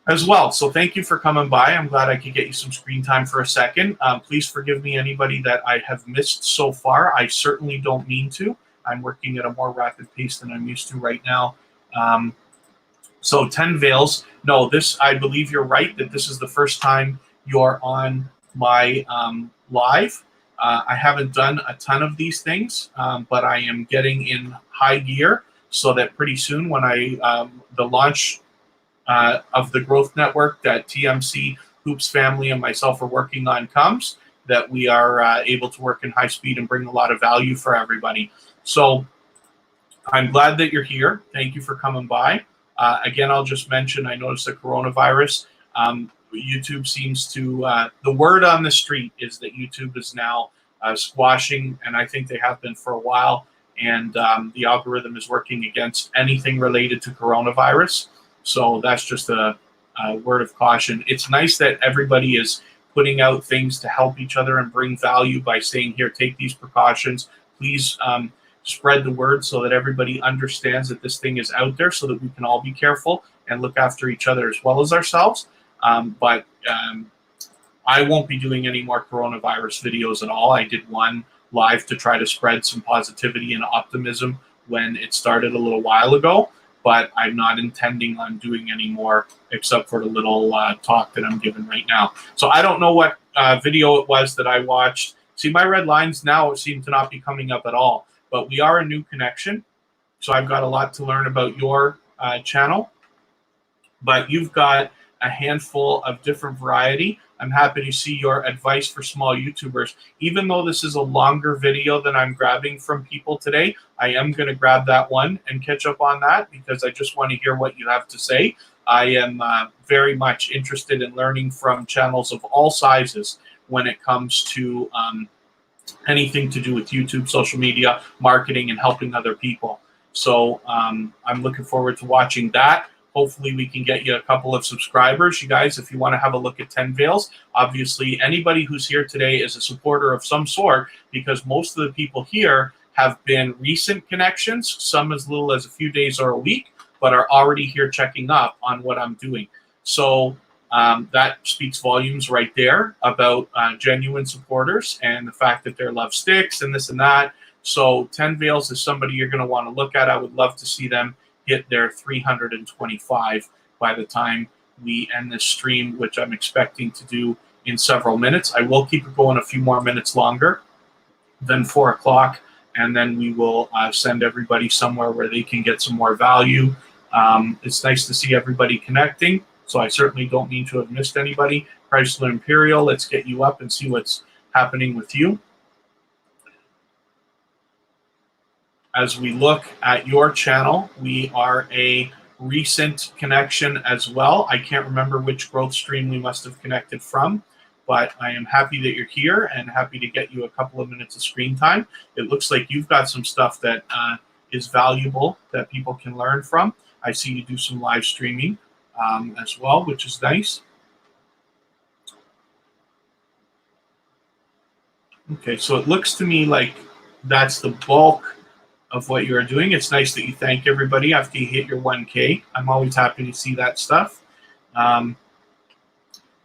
as well. So thank you for coming by. I'm glad I could get you some screen time for a second. Please forgive me, anybody that I have missed so far. I certainly don't mean to. I'm working at a more rapid pace than I'm used to right now. So 10 Veils. No, this, I believe you're right that this is the first time you're on my live. I haven't done a ton of these things, but I am getting in high gear so that pretty soon when the launch of the growth network that TMC, Hoops Family, and myself are working on comes, that we are able to work in high speed and bring a lot of value for everybody. So I'm glad that you're here. Thank you for coming by. Again, I'll just mention, I noticed the coronavirus. YouTube seems to, the word on the street is that YouTube is now squashing, and I think they have been for a while, and the algorithm is working against anything related to coronavirus. So that's just a word of caution. It's nice that everybody is putting out things to help each other and bring value by saying, here, take these precautions. Please spread the word so that everybody understands that this thing is out there so that we can all be careful and look after each other as well as ourselves. But I won't be doing any more coronavirus videos at all. I did one live to try to spread some positivity and optimism when it started a little while ago, but I'm not intending on doing any more except for the little talk that I'm giving right now. So I don't know what video it was that I watched. See, my red lines now seem to not be coming up at all, but we are a new connection. So I've got a lot to learn about your channel, but you've got a handful of different variety. I'm happy to see your advice for small YouTubers. Even though this is a longer video than I'm grabbing from people today, I am going to grab that one and catch up on that because I just want to hear what you have to say. I am very much interested in learning from channels of all sizes when it comes to anything to do with YouTube, social media, marketing, and helping other people. So I'm looking forward to watching that. Hopefully we can get you a couple of subscribers. You guys, if you want to have a look at 10 Veils, obviously anybody who's here today is a supporter of some sort because most of the people here have been recent connections, some as little as a few days or a week, but are already here checking up on what I'm doing. So that speaks volumes right there about genuine supporters and the fact that their love sticks and this and that. So 10 Veils is somebody you're going to want to look at. I would love to see them hit their 325 by the time we end this stream, which I'm expecting to do in several minutes. I will keep it going a few more minutes longer than 4 o'clock, and then we will send everybody somewhere where they can get some more value. It's nice to see everybody connecting, so I certainly don't mean to have missed anybody. Chrysler Imperial, let's get you up and see what's happening with you. As we look at your channel, we are a recent connection as well. I can't remember which growth stream we must have connected from, but I am happy that you're here and happy to get you a couple of minutes of screen time. It looks like you've got some stuff that is valuable that people can learn from. I see you do some live streaming as well, which is nice. Okay, so it looks to me like that's the bulk of what you are doing. It's nice that you thank everybody after you hit your 1K. I'm always happy to see that stuff. A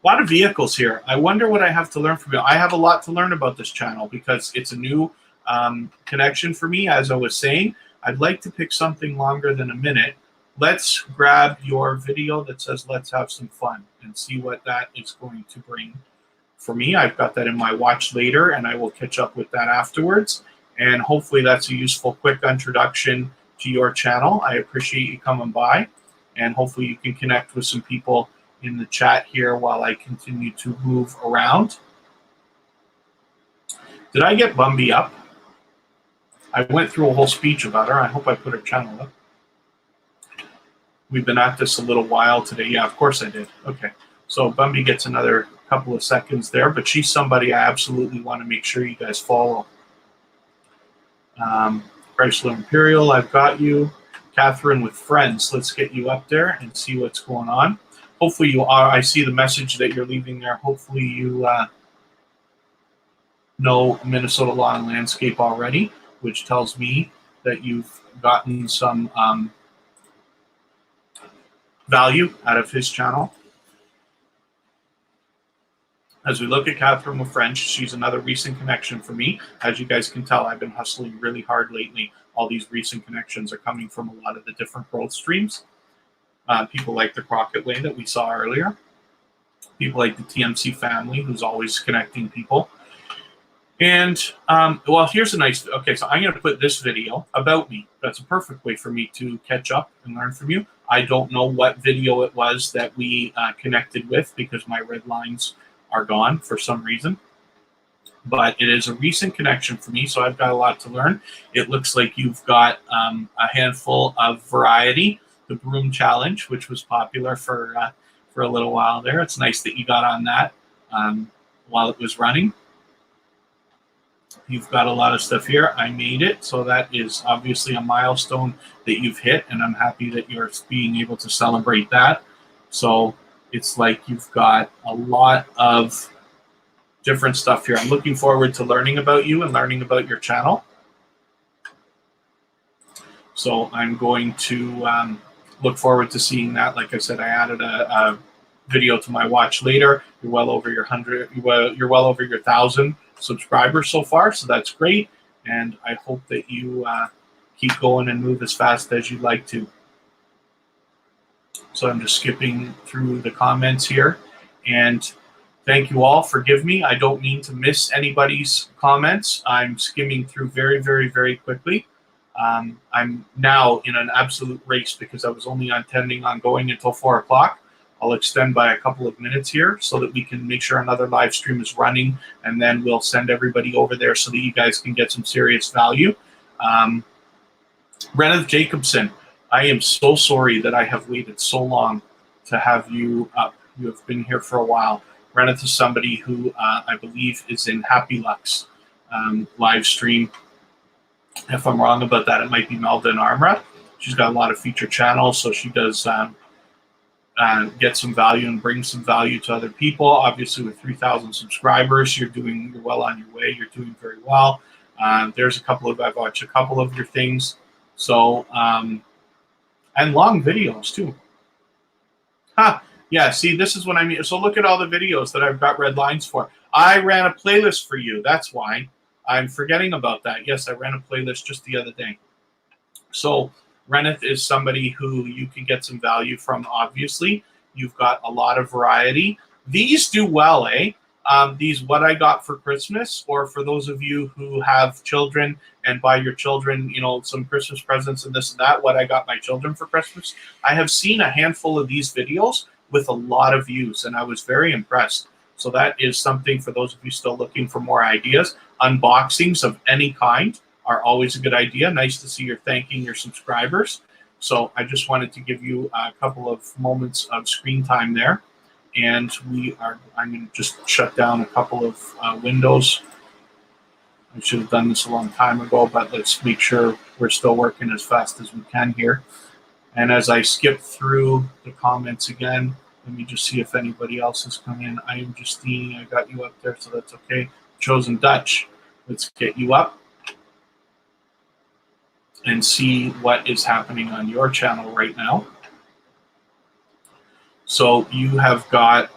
lot of vehicles here. I wonder what I have to learn from you. I have a lot to learn about this channel because it's a new connection for me. As I was saying, I'd like to pick something longer than a minute. let's grab your video that says let's have some fun and see what that is going to bring for me. I've got that in my watch later, and I will catch up with that afterwards. And hopefully that's a useful, quick introduction to your channel. I appreciate you coming by, and hopefully you can connect with some people in the chat here while I continue to move around. Did I get Bumby up? I went through a whole speech about her. I hope I put her channel up. We've been at this a little while today. Yeah, of course I did. Okay. So Bumby gets another couple of seconds there, but she's somebody I absolutely want to make sure you guys follow. Chrysler Imperial, I've got you. Catherine with Friends, let's get you up there and see what's going on. Hopefully you are. I see the message that you're leaving there. Hopefully you know Minnesota Law and Landscape already, which tells me that you've gotten some value out of his channel. As we look at Catherine with French, she's another recent connection for me. As you guys can tell, I've been hustling really hard lately. All these recent connections are coming from a lot of the different growth streams. People like the Crockett Way that we saw earlier. People like the TMC family, who's always connecting people. And, well, here's a nice, okay, so I'm going to put this video about me. That's a perfect way for me to catch up and learn from you. I don't know what video it was that we connected with because my red lines are gone for some reason. But it is a recent connection for me, so I've got a lot to learn. It looks like you've got a handful of variety, the Broom Challenge, which was popular for a little while there. It's nice that you got on that while it was running. You've got a lot of stuff here. I made it, so that is obviously a milestone that you've hit, and I'm happy that you're being able to celebrate that. So it's like you've got a lot of different stuff here. I'm looking forward to learning about you and learning about your channel. So I'm going to look forward to seeing that. Like I said, I added a video to my watch later. You're well over your 1,000 subscribers so far, so that's great. And I hope that you keep going and move as fast as you'd like to. So I'm just skipping through the comments here, and thank you all. Forgive me. I don't mean to miss anybody's comments. I'm skimming through very, very, very quickly. I'm now in an absolute race because I was only intending on going until 4 o'clock. I'll extend by a couple of minutes here so that we can make sure another live stream is running, and then we'll send everybody over there so that you guys can get some serious value. Reneth Jacobson, I am so sorry that I have waited so long to have you up. You have been here for a while. Reneth is somebody who I believe is in Happy Lux live stream. If I'm wrong about that, it might be Melda and Armra. She's got a lot of featured channels, so she does get some value and bring some value to other people. Obviously, with 3,000 subscribers, you're well on your way. You're doing very well. There's a couple of, I've watched a couple of your things. So, and long videos too. Yeah, see, this is what I mean. So look at all the videos that I've got red lines for. I ran a playlist for you. That's why I'm forgetting about that. Yes, I ran a playlist just the other day. So Reneth is somebody who you can get some value from, obviously. You've got a lot of variety. These do well, eh? These What I Got for Christmas, or for those of you who have children and buy your children, you know, some Christmas presents and this and that, What I Got My Children for Christmas. I have seen a handful of these videos with a lot of views, and I was very impressed. So that is something for those of you still looking for more ideas. Unboxings of any kind are always a good idea. Nice to see you're thanking your subscribers. So I just wanted to give you a couple of moments of screen time there. And I'm going to just shut down a couple of windows. I should have done this a long time ago, but let's make sure we're still working as fast as we can here. And as I skip through the comments again, let me just see if anybody else has come in. I am Justine. I got you up there, so that's okay. Chosen Dutch, let's get you up and see what is happening on your channel right now. So you have got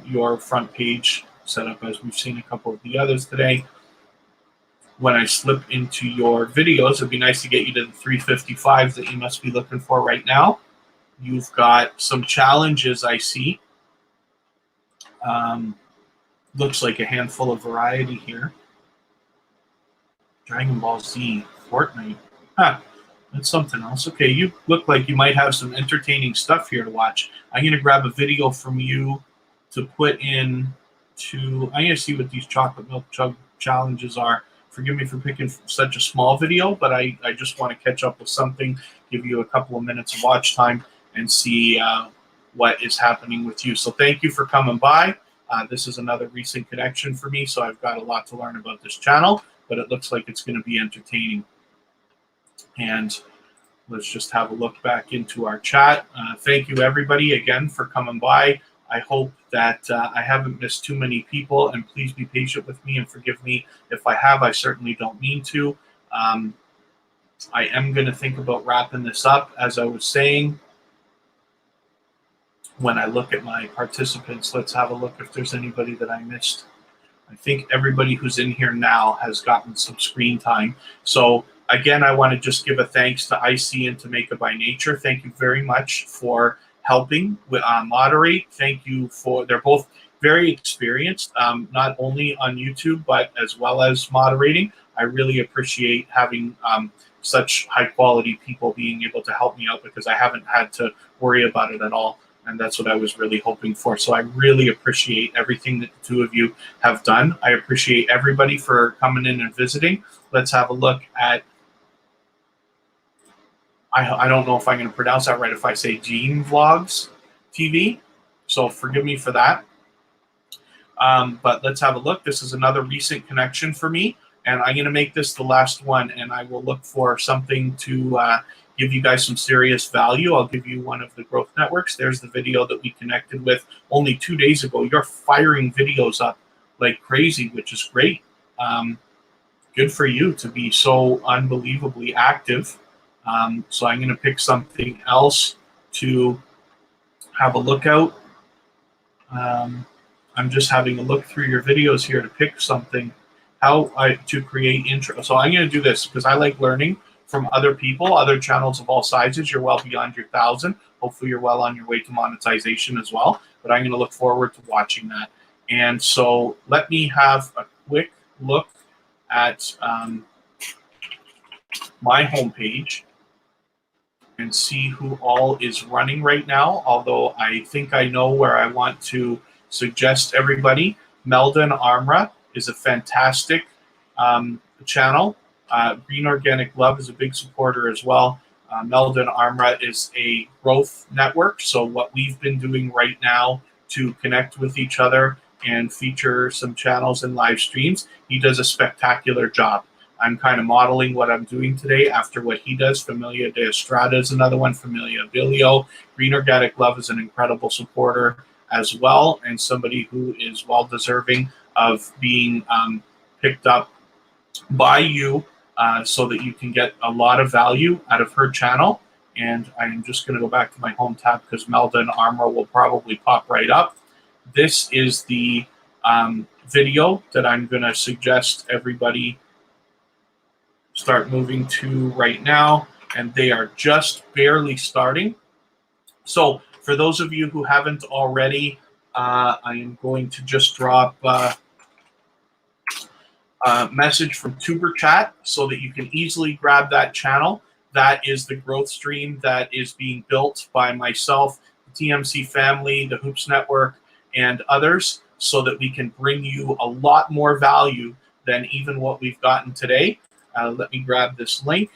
your front page set up as we've seen a couple of the others today. When I slip into your videos, it'd be nice to get you to the 355 that you must be looking for right now. You've got some challenges I see. Looks like a handful of variety here. Dragon Ball Z, Fortnite. Huh, that's something else. Okay, you look like you might have some entertaining stuff here to watch. I'm going to grab a video from you to put in to... I'm going to see what these chocolate milk chug challenges are. Forgive me for picking such a small video, but I just want to catch up with something, give you a couple of minutes of watch time, and see what is happening with you. So thank you for coming by. This is another recent connection for me, so I've got a lot to learn about this channel, but it looks like it's going to be entertaining. And let's just have a look back into our chat. Thank you, everybody, again, for coming by. I hope that I haven't missed too many people, and please be patient with me and forgive me if I have. I certainly don't mean to. I am going to think about wrapping this up, as I was saying. When I look at my participants, let's have a look if there's anybody that I missed. I think everybody who's in here now has gotten some screen time. So again, I want to just give a thanks to IC and Jamaica by Nature. Thank you very much for helping with moderate. Thank you for, they're both very experienced, not only on YouTube, but as well as moderating. I really appreciate having such high quality people being able to help me out, because I haven't had to worry about it at all. And that's what I was really hoping for. So I really appreciate everything that the two of you have done. I appreciate everybody for coming in and visiting. Let's have a look at, I don't know if I'm going to pronounce that right if I say Gene Vlogs TV. So forgive me for that. But let's have a look. This is another recent connection for me. And I'm going to make this the last one. And I will look for something to give you guys some serious value. I'll give you one of the growth networks. There's the video that we connected with only 2 days ago. You're firing videos up like crazy, which is great. Good for you to be so unbelievably active. So I'm going to pick something else to have a look out. I'm just having a look through your videos here to pick something to create intro. So I'm going to do this because I like learning from other people, other channels of all sizes. You're well beyond your 1,000. Hopefully you're well on your way to monetization as well. But I'm going to look forward to watching that. And so let me have a quick look at my homepage and see who all is running right now. Although I think I know where I want to suggest everybody. Melda and Armra is a fantastic channel. Green Organic Love is a big supporter as well. Melda and Armra is a growth network. So what we've been doing right now to connect with each other and feature some channels and live streams, he does a spectacular job. I'm kind of modeling what I'm doing today after what he does. Familia de Estrada is another one. Familia Bilio. Green Organic Love is an incredible supporter as well, and somebody who is well deserving of being picked up by you so that you can get a lot of value out of her channel. And I'm just going to go back to my home tab because Melda and Armor will probably pop right up. This is the video that I'm going to suggest everybody start moving to right now, and they are just barely starting. So for those of you who haven't already, I am going to just drop a message from Tuber Chat so that you can easily grab that channel. That is the growth stream that is being built by myself, the TMC family, the Hoops Network, and others, so that we can bring you a lot more value than even what we've gotten today. Let me grab this link,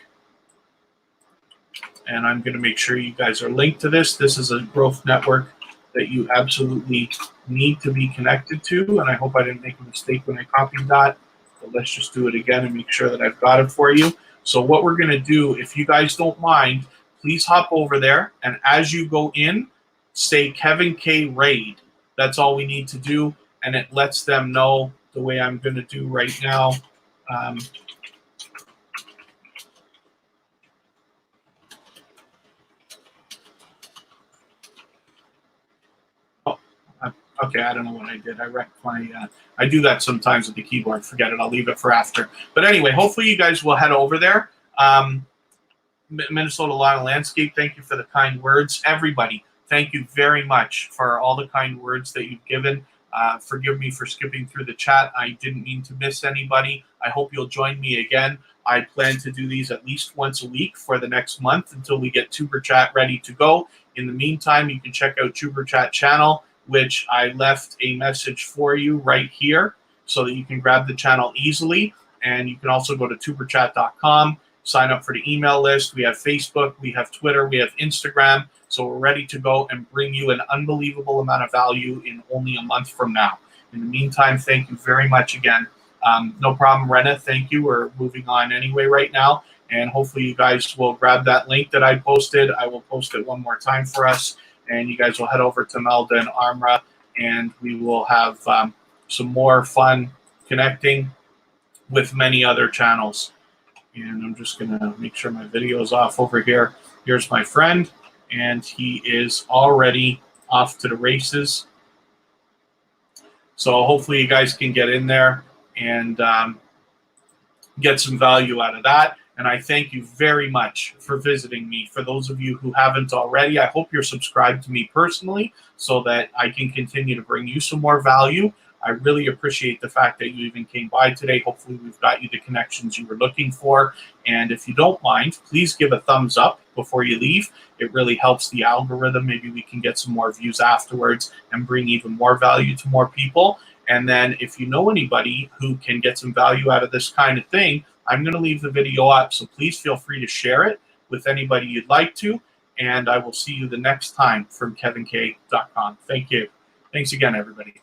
and I'm going to make sure you guys are linked to this. This is a growth network that you absolutely need to be connected to, and I hope I didn't make a mistake when I copied that. But let's just do it again and make sure that I've got it for you. So what we're going to do, if you guys don't mind, please hop over there, and as you go in, say Kevin K. Raid. That's all we need to do, and it lets them know the way I'm going to do right now. Okay, I don't know what I did. I wrecked my, I do that sometimes with the keyboard. Forget it. I'll leave it for after. But anyway, hopefully you guys will head over there. Minnesota Lawn and Landscape, thank you for the kind words. Everybody, thank you very much for all the kind words that you've given. Forgive me for skipping through the chat. I didn't mean to miss anybody. I hope you'll join me again. I plan to do these at least once a week for the next month until we get Tuber Chat ready to go. In the meantime, you can check out Tuber Chat channel, which I left a message for you right here so that you can grab the channel easily. And you can also go to tuberchat.com, sign up for the email list. We have Facebook, we have Twitter, we have Instagram. So we're ready to go and bring you an unbelievable amount of value in only a month from now. In the meantime, thank you very much again. No problem, Rena. Thank you. We're moving on anyway right now. And hopefully you guys will grab that link that I posted. I will post it one more time for us. And you guys will head over to Melda and Armra, and we will have some more fun connecting with many other channels. And I'm just going to make sure my video is off over here. Here's my friend, and he is already off to the races. So hopefully you guys can get in there and get some value out of that. And I thank you very much for visiting me. For those of you who haven't already, I hope you're subscribed to me personally so that I can continue to bring you some more value. I really appreciate the fact that you even came by today. Hopefully we've got you the connections you were looking for. And if you don't mind, please give a thumbs up before you leave. It really helps the algorithm. Maybe we can get some more views afterwards and bring even more value to more people. And then if you know anybody who can get some value out of this kind of thing, I'm going to leave the video up. So please feel free to share it with anybody you'd like to. And I will see you the next time from kevinkaye.com. Thank you. Thanks again, everybody.